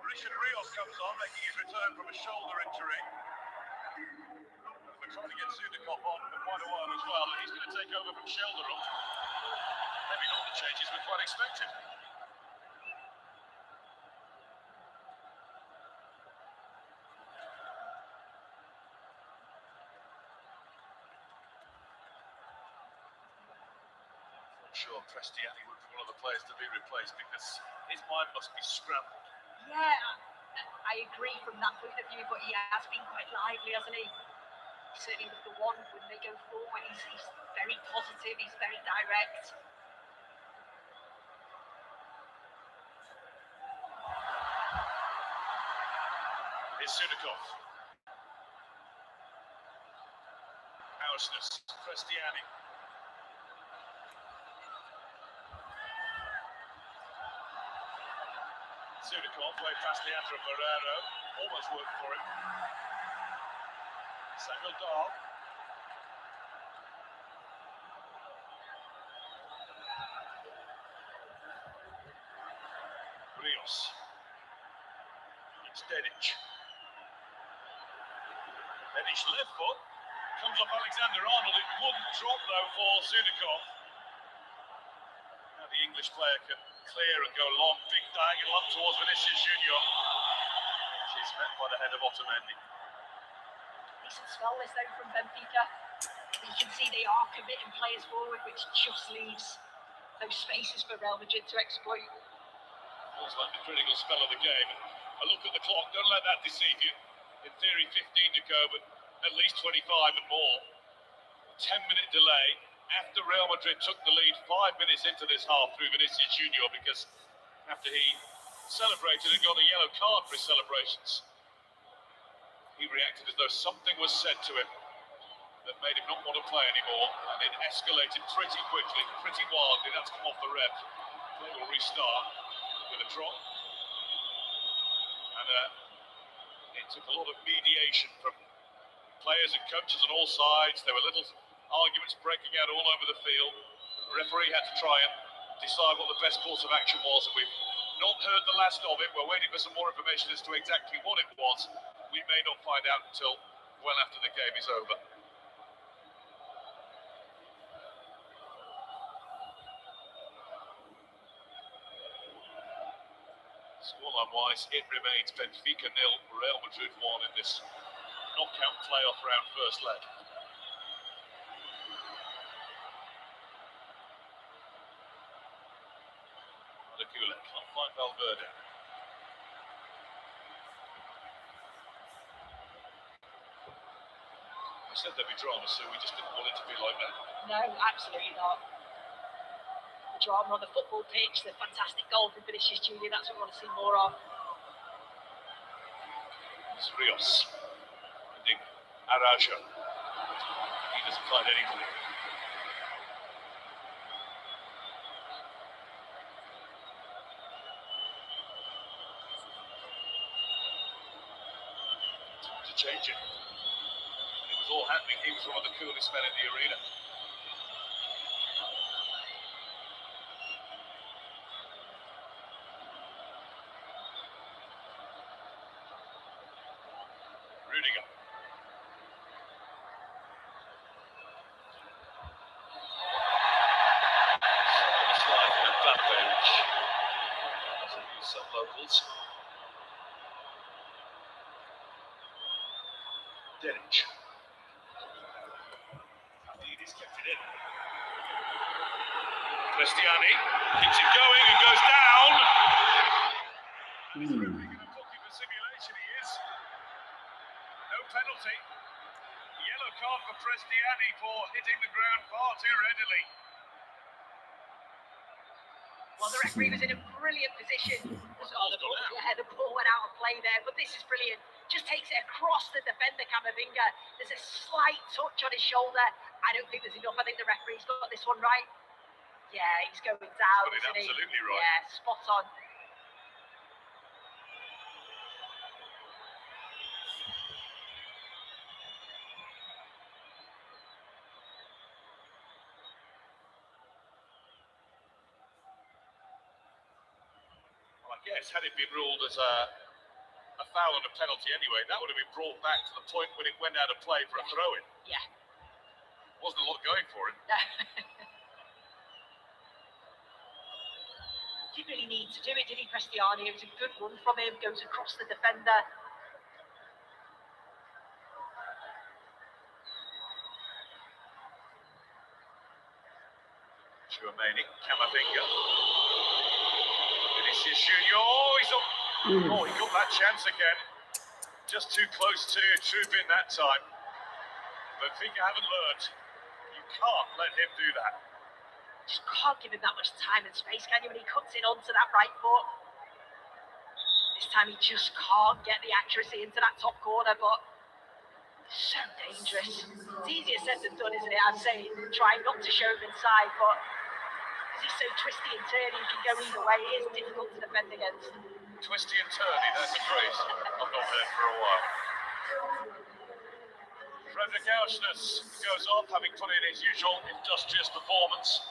Richard Rios comes on, making his return from a shoulder injury. We're trying to get Sudakov on for quite a while as well, and he's going to take over from Sheldon. Maybe not the changes we quite expected. I'm sure Prestiani would be one of the players to be replaced because his mind must be scrambled. Yeah, I agree from that point of view, but he has been quite lively, hasn't he? Certainly with the one, when they go forward, he's very positive, he's very direct. Here's Sudakov. Hausness, Prestiani. Sudakov played past Leandro Barrero, almost worked for him. Samuel Dahl. Rios. It's Dedic. Dedic left foot. Comes up Alexander-Arnold. It wouldn't drop though for Sudakov. Now the English player can clear and go long. Big diagonal up towards Vinicius Junior. She's met by the head of Otamendi. Decent spell this though from Benfica. You can see they are committing players forward, which just leaves those spaces for Real Madrid to exploit. Feels like the critical spell of the game. A look at the clock, don't let that deceive you. In theory, 15 to go, but at least 25 and more. 10-minute delay after Real Madrid took the lead 5 minutes into this half through Vinicius Junior, because after he celebrated and got a yellow card for his celebrations, he reacted as though something was said to him that made him not want to play anymore, and it escalated pretty quickly, pretty wildly. That's come off the ref. Play will restart with a drop. And it took a lot of mediation from players and coaches on all sides. There were little arguments breaking out all over the field. The referee had to try and decide what the best course of action was, and we've not heard the last of it. We're waiting for some more information as to exactly what it was. We may not find out until well after the game is over. Scoreline-wise, it remains Benfica 0, Real Madrid 1 in this knockout playoff round first leg. Adekule can't find Valverde. We said there'd be drama, so we just didn't want it to be like that. No, absolutely not. The drama on the football pitch, the fantastic goal from Vinicius Junior, that's what we want to see more of. It's Rios. Finding Araujo. He doesn't find anybody. Time to change it. When it was all happening, he was one of the coolest men in the arena. Rudiger. Slide from the back bench. As use some locals. Dedic. He's kept it in. Prestiani keeps it going and goes down. He's very big in a pocket for simulation, he is. No penalty. Yellow card for Prestiani for hitting the ground far too readily. Well, the referee was in a brilliant position. The ball went out of play there, but this is brilliant. Just takes it across the defender, Camavinga. There's a slight touch on his shoulder. I don't think there's enough. I think the referee's got this one right. Yeah, he's going down. Got it absolutely right. Yeah, spot on. I guess had it been ruled as a foul and a penalty anyway, that would have been brought back to the point when it went out of play for a throw-in. Yeah. Wasn't a lot going for him. He didn't really need to do it, did he, Cristiano? It was a good run from him, goes across the defender. Chouameni, Camavinga. Vinicius Junior. Oh, he's up. Oh, he got that chance again. Just too close to Trubin that time. Benfica haven't learned. You can't let him do that. Just can't give him that much time and space, can you, when he cuts in onto that right foot? This time he just can't get the accuracy into that top corner, but so dangerous. It's easier said than done, isn't it? I'd say trying not to show him inside, but because he's so twisty and turny, he can go either way. It is difficult to defend against. Twisty and turny, that's a phrase I've not heard for a while. Frederick Auschnitz goes off, having put in his usual industrious performance.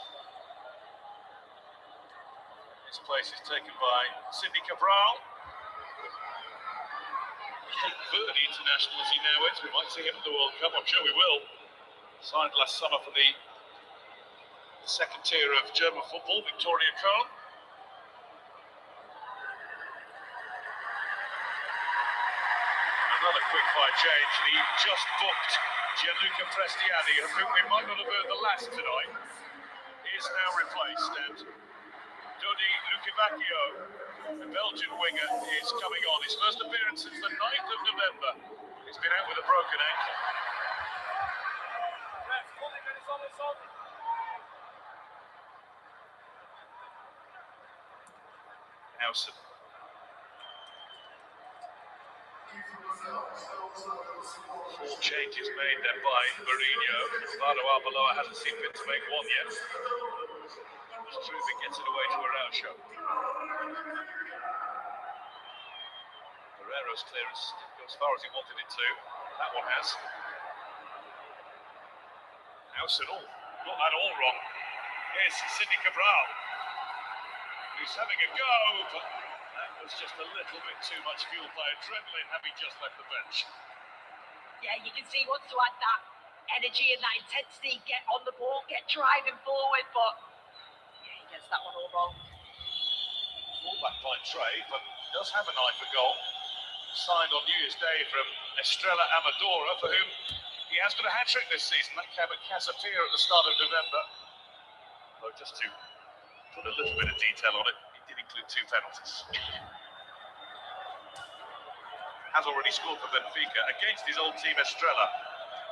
His place is taken by Sidney Cabral. Cape Verde international as he now is. We might see him at the World Cup, I'm sure we will. Signed last summer for the second tier of German football, Victoria Köln. Another quick-fire change. He just booked Gianluca Prestiani, of whom we might not have heard the last tonight. He is now replaced, and Dodi Lukebakio, the Belgian winger, is coming on. His first appearance since the 9th of November. He's been out with a broken ankle. Howson. Four changes made there by Mourinho. Alvaro Arbeloa hasn't seen fit to make one yet. Struve gets it away to Araujo. Guerrero's clearance didn't go as far as he wanted it to. That one has. Howson, got that all wrong. Here's Sidney Cabral, who's having a go, but that was just a little bit too much fuel by adrenaline, having just left the bench. Yeah, you can see he wants to add that energy and that intensity, get on the ball, get driving forward, but yeah, he gets that one all wrong. Fullback by trade, but does have an eye for goal. Signed on New Year's Day from Estrella Amadora, for whom he has got a hat-trick this season. That came at Casapia at the start of November. Though just to put a little bit of detail on it, he did include 2 penalties. Has already scored for Benfica against his old team Estrella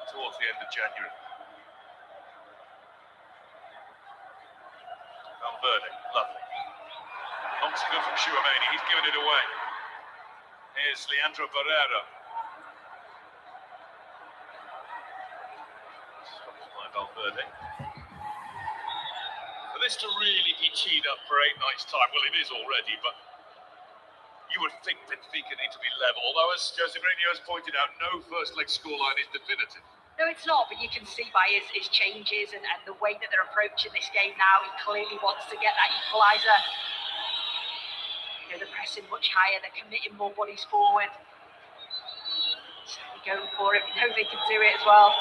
towards the end of January. Valverde, lovely. Not so good from Chouameni, he's given it away. Here's Leandro Barrera. Stopped by Valverde. For this to really be teed up for 8 nights' time, well, it is already, but you would think Benfica need to be level, although as Jose Mourinho has pointed out, no first leg scoreline is definitive. No, it's not, but you can see by his changes and the way that they're approaching this game now, he clearly wants to get that equaliser. You know, they're pressing much higher, they're committing more bodies forward. So they're going for it, we know they can do it as well.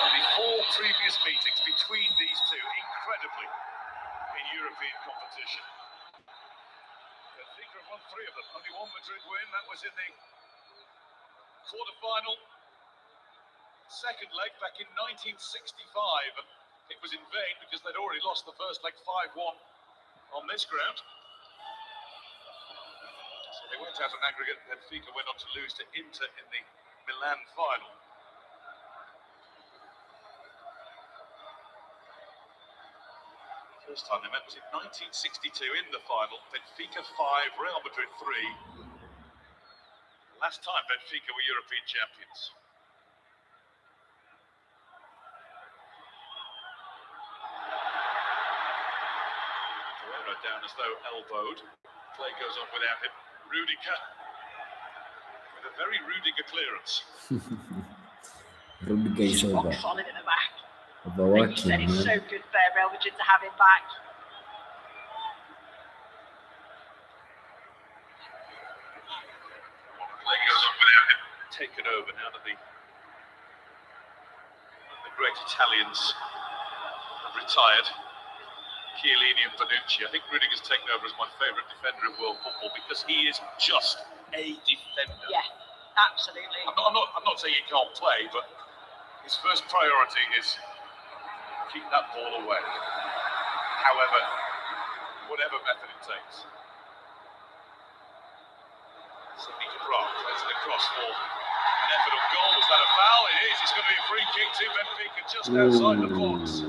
Only 4 previous meetings between these two, incredibly, in European competition. Benfica have won 3 of them. Only 1 Madrid win. That was in the quarter-final, second leg back in 1965. And it was in vain because they'd already lost the first leg 5-1 on this ground. So they went out on aggregate. Benfica went on to lose to Inter in the Milan final. First time they met was in 1962 in the final. Benfica 5, Real Madrid 3. Last time Benfica were European champions. Down as though elbowed. Play goes on without him. Rudiger with a very Rudiger clearance. Rudiger is He's rock over. solid in the back. Overworking, Like you said, it's man. so good for Real Madrid to have him back. Play goes on without him. Taken over now that the great Italians have retired. Chiellini and Bonucci. I think Rudiger's taken over as my favourite defender in world football because he is just a defender. Yeah, absolutely. I'm not saying he can't play, but his first priority is keep that ball away. However, whatever method it takes. Sidney Cabral plays it across for an effort of goal. Was that a foul? It is. It's going to be a free kick to Benfica just outside the box.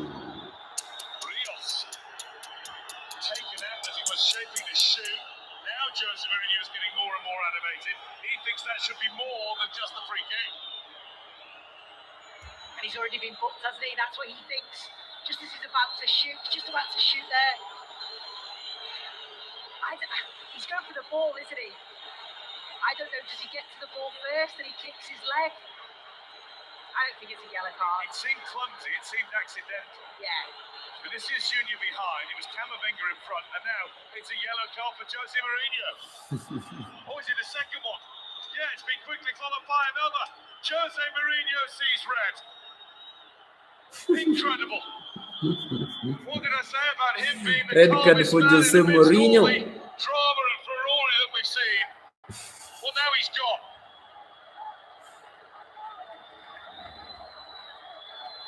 Taken out as he was shaping the shoe. Now Jose Mourinho is getting more and more animated. He thinks that should be more than just the free kick. And he's already been booked, hasn't he? That's what he thinks. Just as he's about to shoot, just about to shoot there. He's going for the ball, isn't he? I don't know, does he get to the ball first and he kicks his leg? I don't think it's a yellow card. It seemed clumsy, it seemed accidental. Yeah. Vinicius Junior behind, it was Camavinga in front, and now it's a yellow card for Jose Mourinho. Oh, is it the second one? Yeah, it's been quickly followed by another. Jose Mourinho sees red. Incredible. What did I say about him being the Red card calmest for man Jose in the midst of all Mourinho. the drama and furore that we've seen? Well, now he's gone.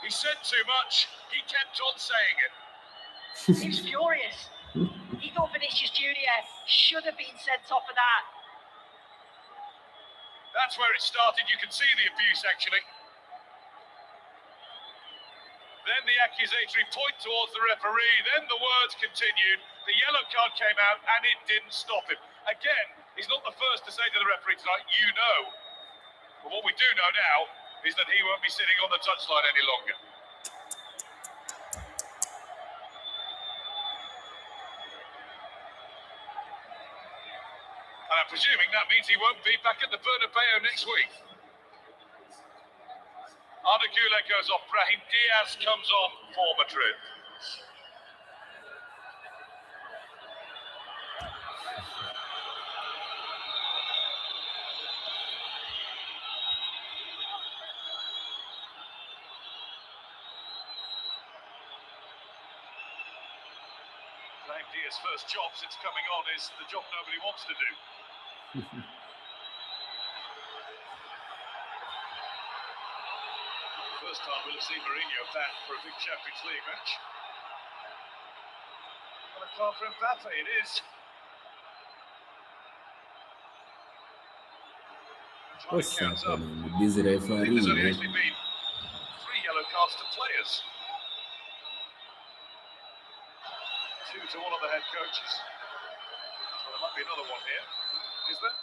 He said too much. He kept on saying it. He was furious. He thought Vinicius Junior should have been sent off for that. That's where it started. You can see the abuse, actually. Then the accusatory point towards the referee. Then the words continued. The yellow card came out, and it didn't stop him. Again, he's not the first to say to the referee tonight, you know. But what we do know now is that he won't be sitting on the touchline any longer. And I'm presuming that means he won't be back at the Bernabeu next week. Arda Güler goes off. Brahim Diaz comes on for Madrid. Brahim Diaz's first job since coming on is the job nobody wants to do. First time we'll see Mourinho back for a big Champions League match. What a card for Mbappe it is. What's happening with this referee, There's only man? actually been 3 yellow cards to players. 2 to one of the head coaches. Well, there might be another one here. Is there?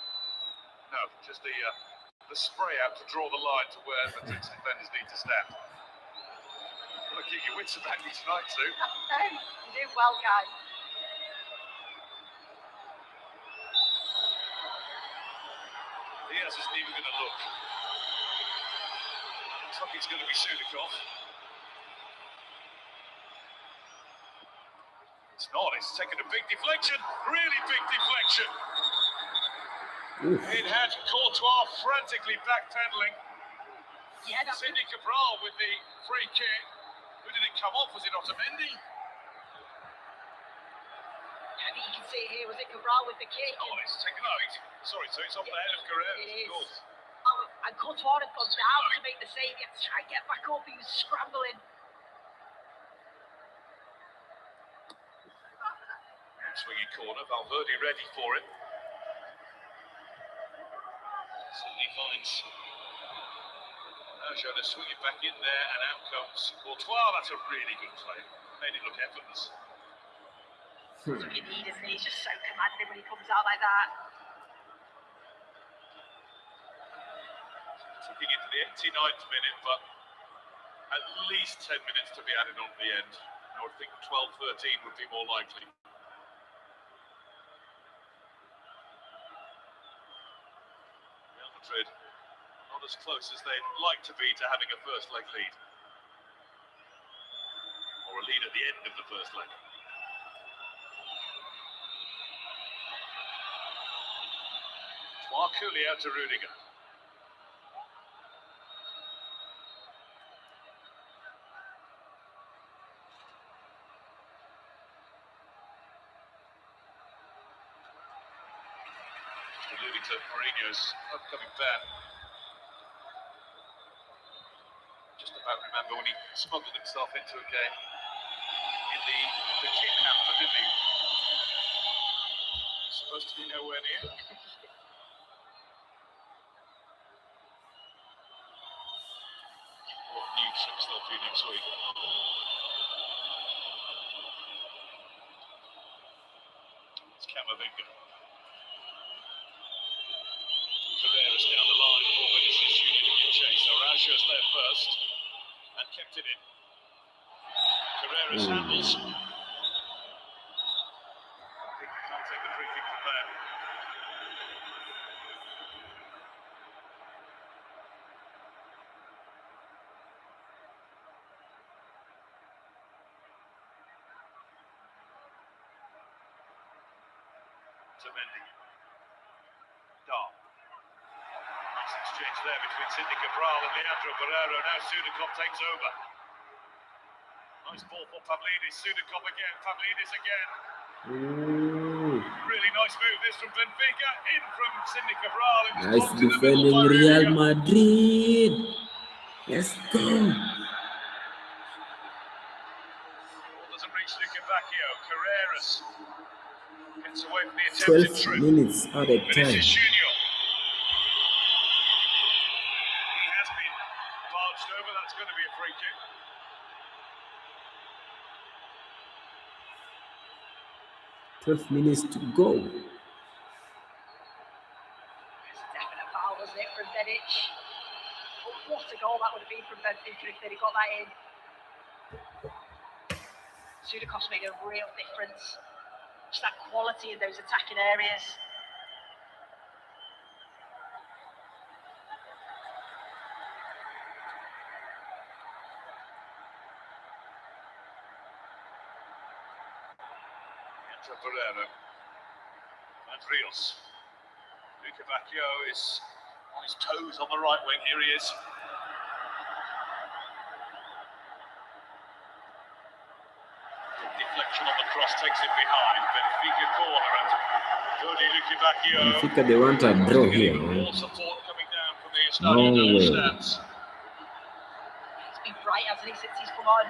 No, just the spray out to draw the line to where the defenders need to stand. Well, keep your wits about you tonight, Sue. You do well, guys. Diaz isn't even going to look. Looks like it's going to be Sudikov. It's not. It's taken a big deflection. Really big deflection. Oof. It had Courtois frantically backpedaling. Yeah, that's Sidney Cabral with the free kick. Who did it come off? Was it Otamendi? I mean, you can see here, was it Cabral with the kick? Oh, it's taken out. Sorry, so it's off the head of Guerrero. It is. Of course. Oh, and Courtois had gone down to make the save. He had to try and get back up. He was scrambling. Swinging corner. Valverde ready for it. Sidney finds Jonas swinging back in there, and out comes Courtois. That's a really good play. Made it look effortless. That's what you need, isn't he? He's just so commanding when he comes out like that. Ticking into the 89th minute, but at least 10 minutes to be added on at the end. I would think 12-13 would be more likely. Real Madrid not as close as they'd like to be to having a first leg lead. Or a lead at the end of the first leg. Marculia to Rudiger. Alluding to Mourinho's upcoming ban. Just about remember when he smuggled himself into a game in the kit hamper, didn't he? He's supposed to be nowhere near. What new tricks they'll do next week. It's Camavinga. Carreras down the line for Vinicius Junior to give chase. Araujo's there first and kept it in. Carreras handles. I think he can't take the free kick from there. To Mendy. Dar. Nice exchange there between Cindy Cabral and Leandro Barrero. Now Sudakov takes over. Nice ball for Pavlidis. Sudakov again. Pavlidis again. Ooh. Really nice move this from Benfica. In from Cindy Cabral. Nice defending Real Madrid. Let's go. Doesn't reach Luka Bacchio. Carreras gets away from the attempted 12 trip. minutes out of time. Vinicius Junior. He has been barged over. That's going to be a free kick. Minutes to go. It's a definite foul, wasn't it, from Benic? But what a goal that would have been from Benfica if they'd got that in. Sudakov's made a real difference. Just that quality in those attacking areas. Pereira and Rios. Luka Bacchio is on his toes on the right wing. Here he is. Deflection on the cross takes it behind. Benfica corner and Cody Luka Bacchio. Benfica, they want a draw here. More support coming down from the Estadio No way. stands. He's been bright, hasn't he, since he's come on?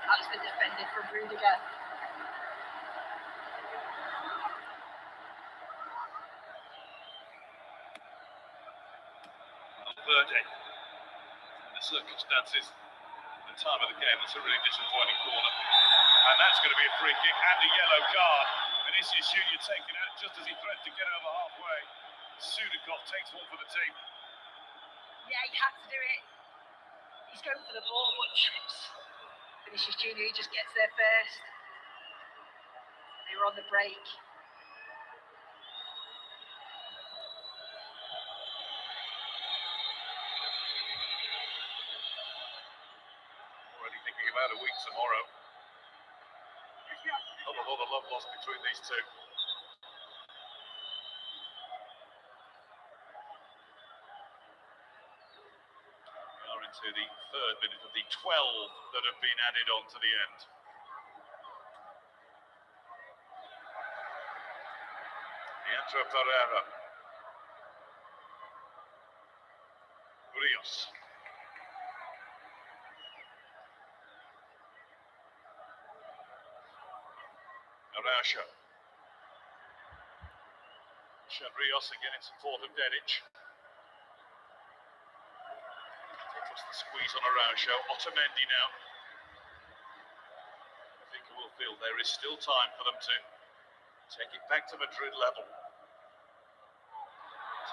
That's been defended from Rudiger. Verde. In the circumstances, the time of the game, that's a really disappointing corner. And that's going to be a free kick and a yellow card. Vinicius Junior taken out just as he threatened to get over halfway. Sudakov takes one for the team. Yeah, he had to do it. He's going for the ball, but trips. Vinicius Junior, he just gets there first. They were on the break. Already thinking about a week tomorrow. Not a lot of love lost between these two. We are into the third minute of the 12 that have been added on to the end. Leandro Pereira. Rios. Araujo. Rios again in support of Dedic. Puts the squeeze on Araujo. Otamendi now. Benfica will field. There is still time for them to take it back to Madrid level.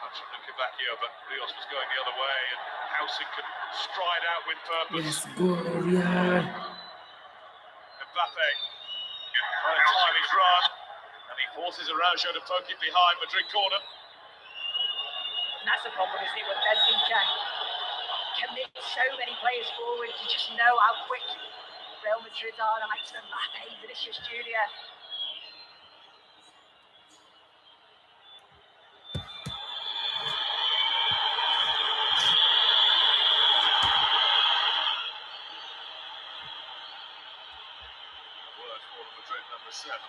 Touch from Luka Bacchio, but Rios was going the other way, and Howson could stride out with purpose. Let's go, Real. Mbappe trying to time his run, and he forces Araujo to poke it behind Madrid corner. And that's the problem, isn't it, with Benfica? Commit so many players forward, you just know how quick Real Madrid are, like Mbappe, Vinicius Junior. Word for Madrid number 7.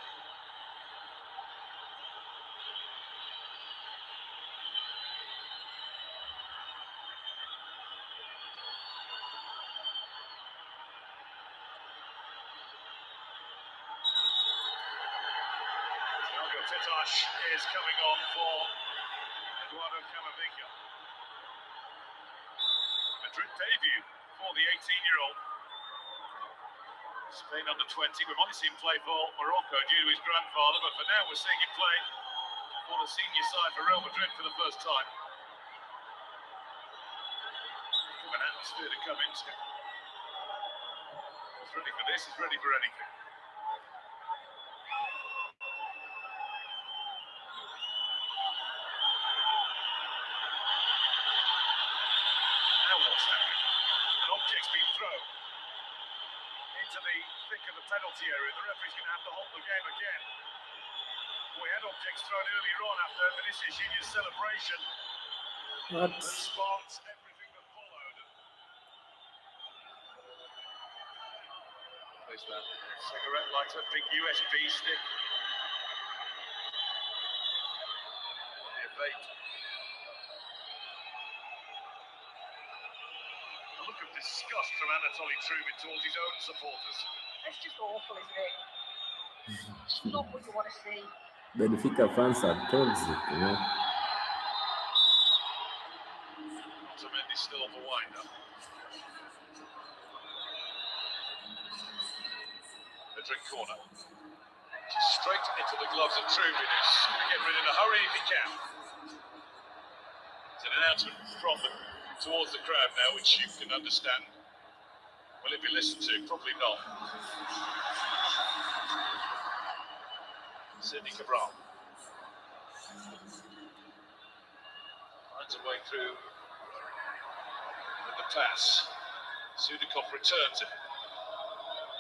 Titash is coming on for Eduardo Camavinga. Madrid debut for the 18-year-old. Spain under 20. We've only seen him play for Morocco due to his grandfather, but for now we're seeing him play for the senior side for Real Madrid for the first time. An atmosphere to come into. He's ready for this, he's ready for anything. What's happening? An object's been thrown into the thick of the penalty area. The referee's going to have to hold the game again. We had objects thrown earlier on after Vinicius Junior's celebration. What? That sparked everything that followed. There's that cigarette lighter, big USB stick. The vape. A look of disgust from Anatoly Trubin towards his own supporters. It's just awful, isn't it? It's not what you want to see. Benfica fans are toxic, you know. Otamendi still on the wind-up. Madrid corner. Straight into the gloves of Trubin, who's going to get rid in a hurry if he can. It's an announcement from towards the crowd now, which you can understand. Will it be listened to? Probably not. Sidney Cabral finds a way through with the pass. Sudikov returns it.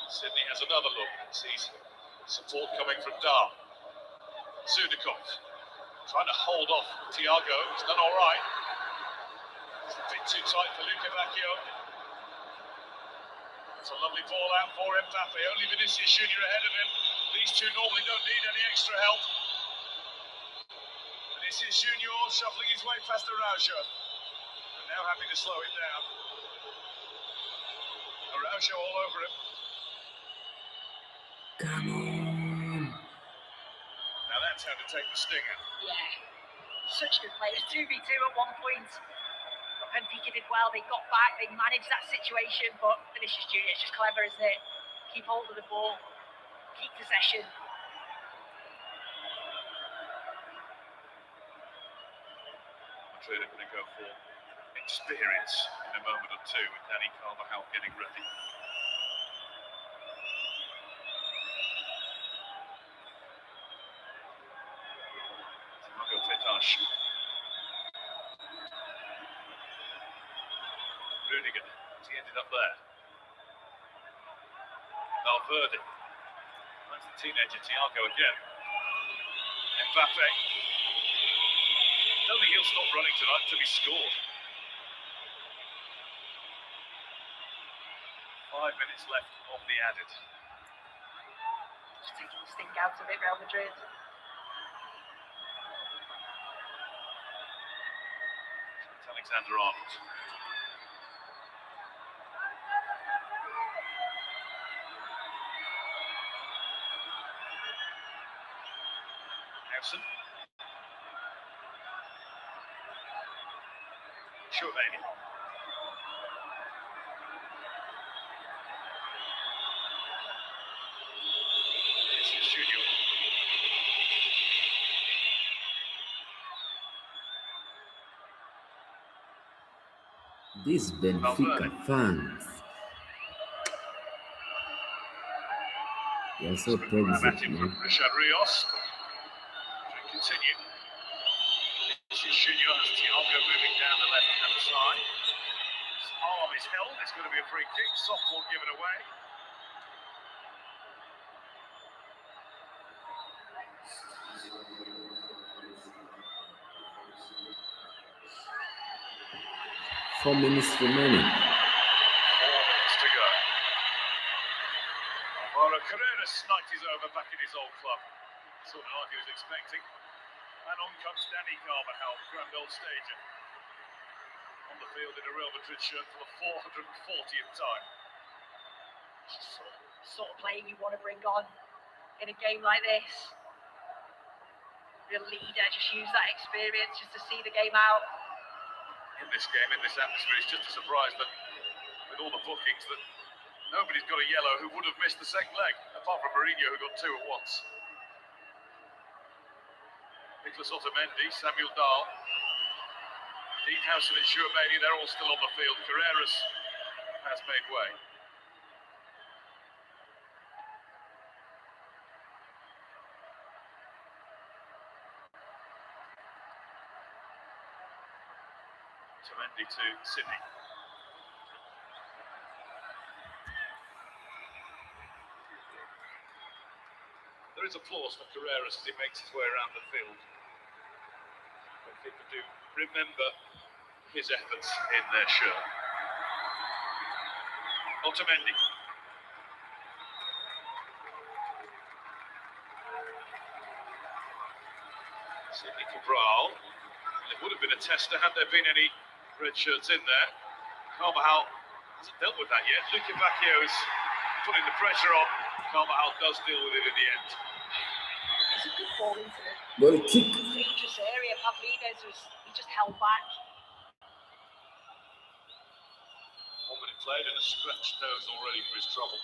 Sidney has another look and sees support coming from Dar. Sudikov trying to hold off Thiago. He's done all right. It's a bit too tight for Luka Bacchio. It's a lovely ball out for Mbappe. Only Vinicius Junior ahead of him. These two normally don't need any extra help. Vinicius Junior shuffling his way past Araujo. And now having to slow it down. Araujo all over him. Come on. Now that's how to take the stinger. Yeah. Such good players. 2v2 at one point. Benfica did well, they got back, they managed that situation, but Vinicius Junior, it's just clever, isn't it? Keep hold of the ball, keep possession. Madrid are going to go for experience in a moment or two with Dani Carvajal getting ready. Thiago Titash. Rudiger, he ended up there. Valverde. That's the teenager Thiago again. Mbappe. Don't think he'll stop running tonight until he's scored. 5 minutes left of the added. Just taking the stink out of it, Real Madrid. Alexander-Arnold. Howson. Chouameni. These Benfica fans, they're so toxic, man. Richard Rios. Continue. This is Junior as Thiago moving down the left-hand side. His arm is held. It's going to be a free kick. Soft ball given away. Four minutes remaining. 4 minutes to go. Well, Carrera sniped his over back in his old club. Sort of like he was expecting. And on comes Danny Carvajal, grand old stager. On the field in a Real Madrid shirt for the 440th time. Sort of playing you want to bring on in a game like this. Real leader, just use that experience just to see the game out. In this game, in this atmosphere, it's just a surprise that with all the bookings that nobody's got a yellow who would have missed the second leg, apart from Mourinho who got 2 at once. Nicolas Otamendi, Samuel Dahl, Dean Howson and Shuameni, they're all still on the field. Carreras has made way. Otamendi to Sydney. There is applause for Carreras as he makes his way around the field. But people do remember his efforts in their shirt. Otamendi. Sidney Cabral. It would have been a tester had there been any red shirts in there. Carvajal hasn't dealt with that yet. Luca Bacchio is putting the pressure on. Carvajal does deal with it in the end. It's a good ball into it. Goal kick. Dangerous area. Pavlidis he just held back. 1 minute played and a stretched nose already for his trouble.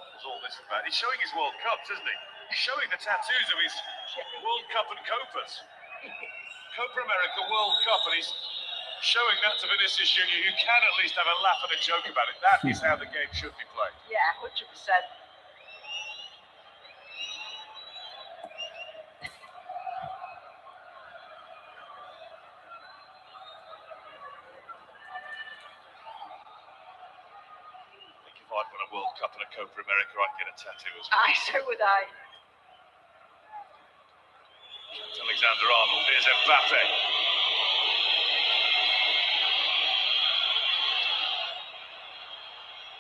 What was all this about? He's showing his World Cups, isn't he? He's showing the tattoos of his World Cup and Copas. Copa America World Cup, and he's showing that to Vinicius Junior, who can at least have a laugh and a joke about it. That is how the game should be played. Yeah, 100%. If I'd won a World Cup and a Copa America, I'd get a tattoo as well. Aye, so would I. Alexander-Arnold, here's Mbappe.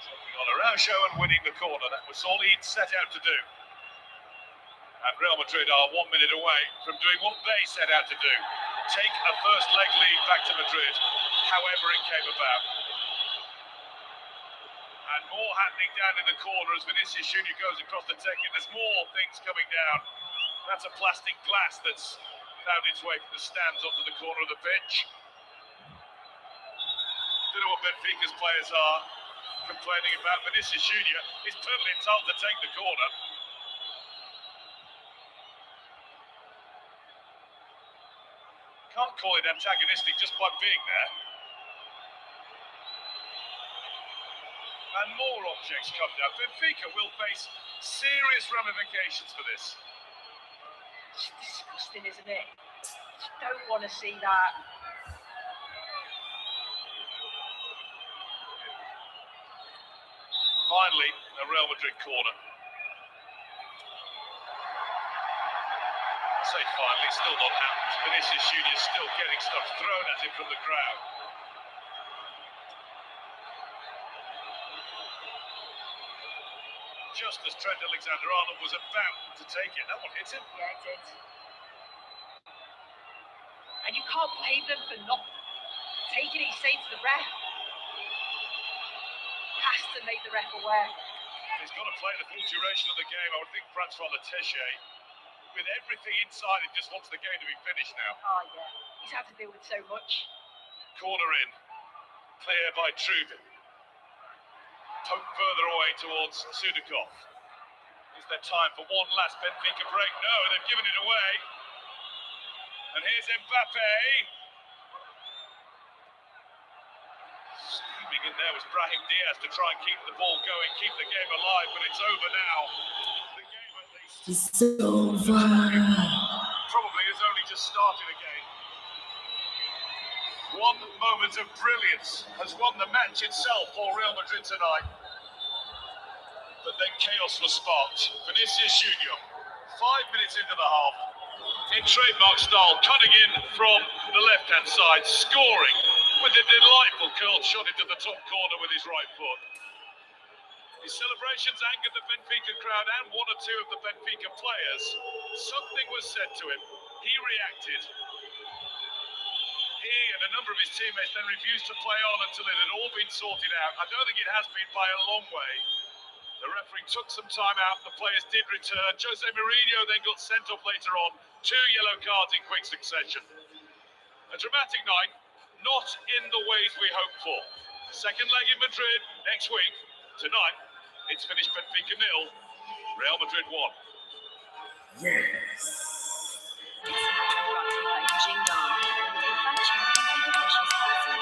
Taking on Araujo and winning the corner. That was all he'd set out to do. And Real Madrid are 1 minute away from doing what they set out to do. Take a first leg lead back to Madrid, however it came about. And more happening down in the corner as Vinicius Junior goes across the taking. There's more things coming down. That's a plastic glass that's found its way from the stands onto the corner of the pitch. Don't know what Benfica's players are complaining about. Vinicius Junior is perfectly entitled to take the corner. Can't call it antagonistic just by being there. And more objects come down. Benfica will face serious ramifications for this. It's disgusting, isn't it? You don't want to see that. Finally, a Real Madrid corner. I say finally, still not happened. Vinicius Junior still getting stuff thrown at him from the crowd. Just as Trent Alexander-Arnold was about to take it. That one hit him. Yeah, it did. And you can't blame them for not taking it. He's saying to the ref. Has to make the ref aware. He's got to play the full duration of the game. I would think Francois Letesche, with everything inside, he just wants the game to be finished now. Oh, yeah. He's had to deal with so much. Corner in. Clear by Trubin. Poke further away towards Sudakov. Is there time for one last Benfica break? No, they've given it away. And here's Mbappe. Stepping in there was Brahim Diaz to try and keep the ball going, keep the game alive, but it's over now. The game at least It's over. probably has only just started again. One moment of brilliance has won the match itself for Real Madrid tonight. But then chaos was sparked. Vinicius Junior, 5 minutes into the half, in trademark style, cutting in from the left-hand side, scoring with a delightful curled shot into the top corner with his right foot. His celebrations angered the Benfica crowd and one or two of the Benfica players. Something was said to him. He reacted. He and a number of his teammates then refused to play on until it had all been sorted out. I don't think it has been by a long way. The referee took some time out, the players did return. Jose Mourinho then got sent off later on, 2 yellow cards in quick succession. A dramatic night, not in the ways we hoped for. Second leg in Madrid next week. Tonight, it's finished Benfica 0, Real Madrid 1. Yes. This match was brought to you by Jingdong, UEFA Champions League official sponsor.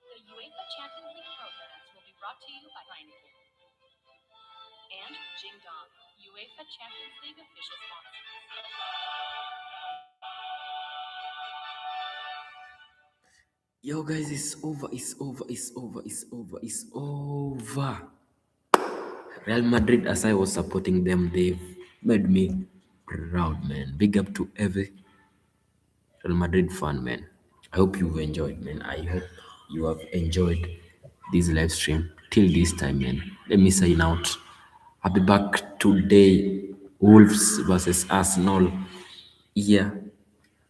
The UEFA Champions League programs will be brought to you by Heineken and Jingdong, UEFA Champions League official sponsor. Yo guys, it's over, it's over, it's over, it's over, it's over. Real Madrid, as I was supporting them, they've made me proud, man. Big up to every Real Madrid fan, man. I hope you've enjoyed, man. I hope you have enjoyed this live stream till this time, man. Let me sign out. I'll be back today. Wolves versus Arsenal. Here,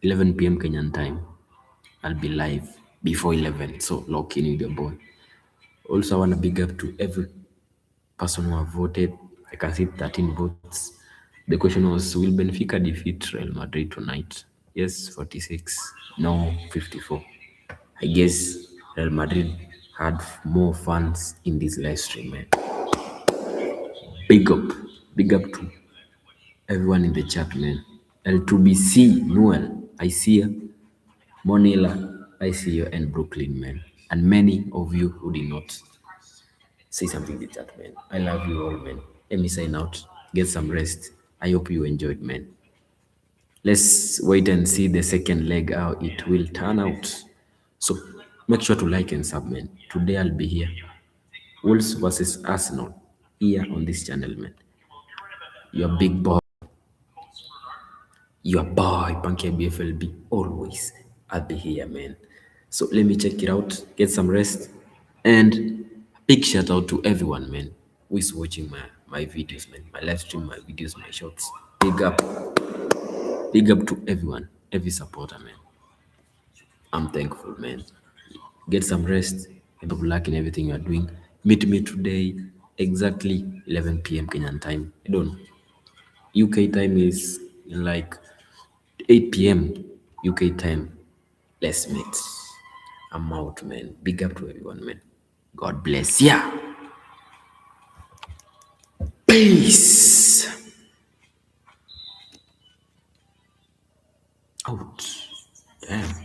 11 p.m. Kenyan time. I'll be live before 11. So lock in with your boy. Also, I want to big up to every person who have voted. I can see 13 votes. The question was, will Benfica defeat Real Madrid tonight? Yes, 46. No, 54. I guess Real Madrid had more fans in this live stream, man. Big up. Big up to everyone in the chat, man. L2BC, Noel, I see you. Monila, I see you. And Brooklyn, man. And many of you who did not say something in the chat, man. I love you all, man. Let me sign out. Get some rest. I hope you enjoyed, man. Let's wait and see the second leg how it will turn out. So make sure to like and sub, man. Today I'll be here. Wolves versus Arsenal here on this channel, man. Your big boy, your boy, Pankey IBFLB, always. I'll be here, man. So let me check it out, get some rest, and big shout out to everyone, man, who is watching my videos, man, my live stream, my videos, my shorts. Big up to everyone, every supporter, man. I'm thankful, man. Get some rest and good luck in everything you are doing. Meet me today, exactly 11 p.m. Kenyan time. I don't know. UK time is like 8 p.m. UK time. Let's meet. I'm out, man. Big up to everyone, man. God bless ya. Peace. Out. Damn.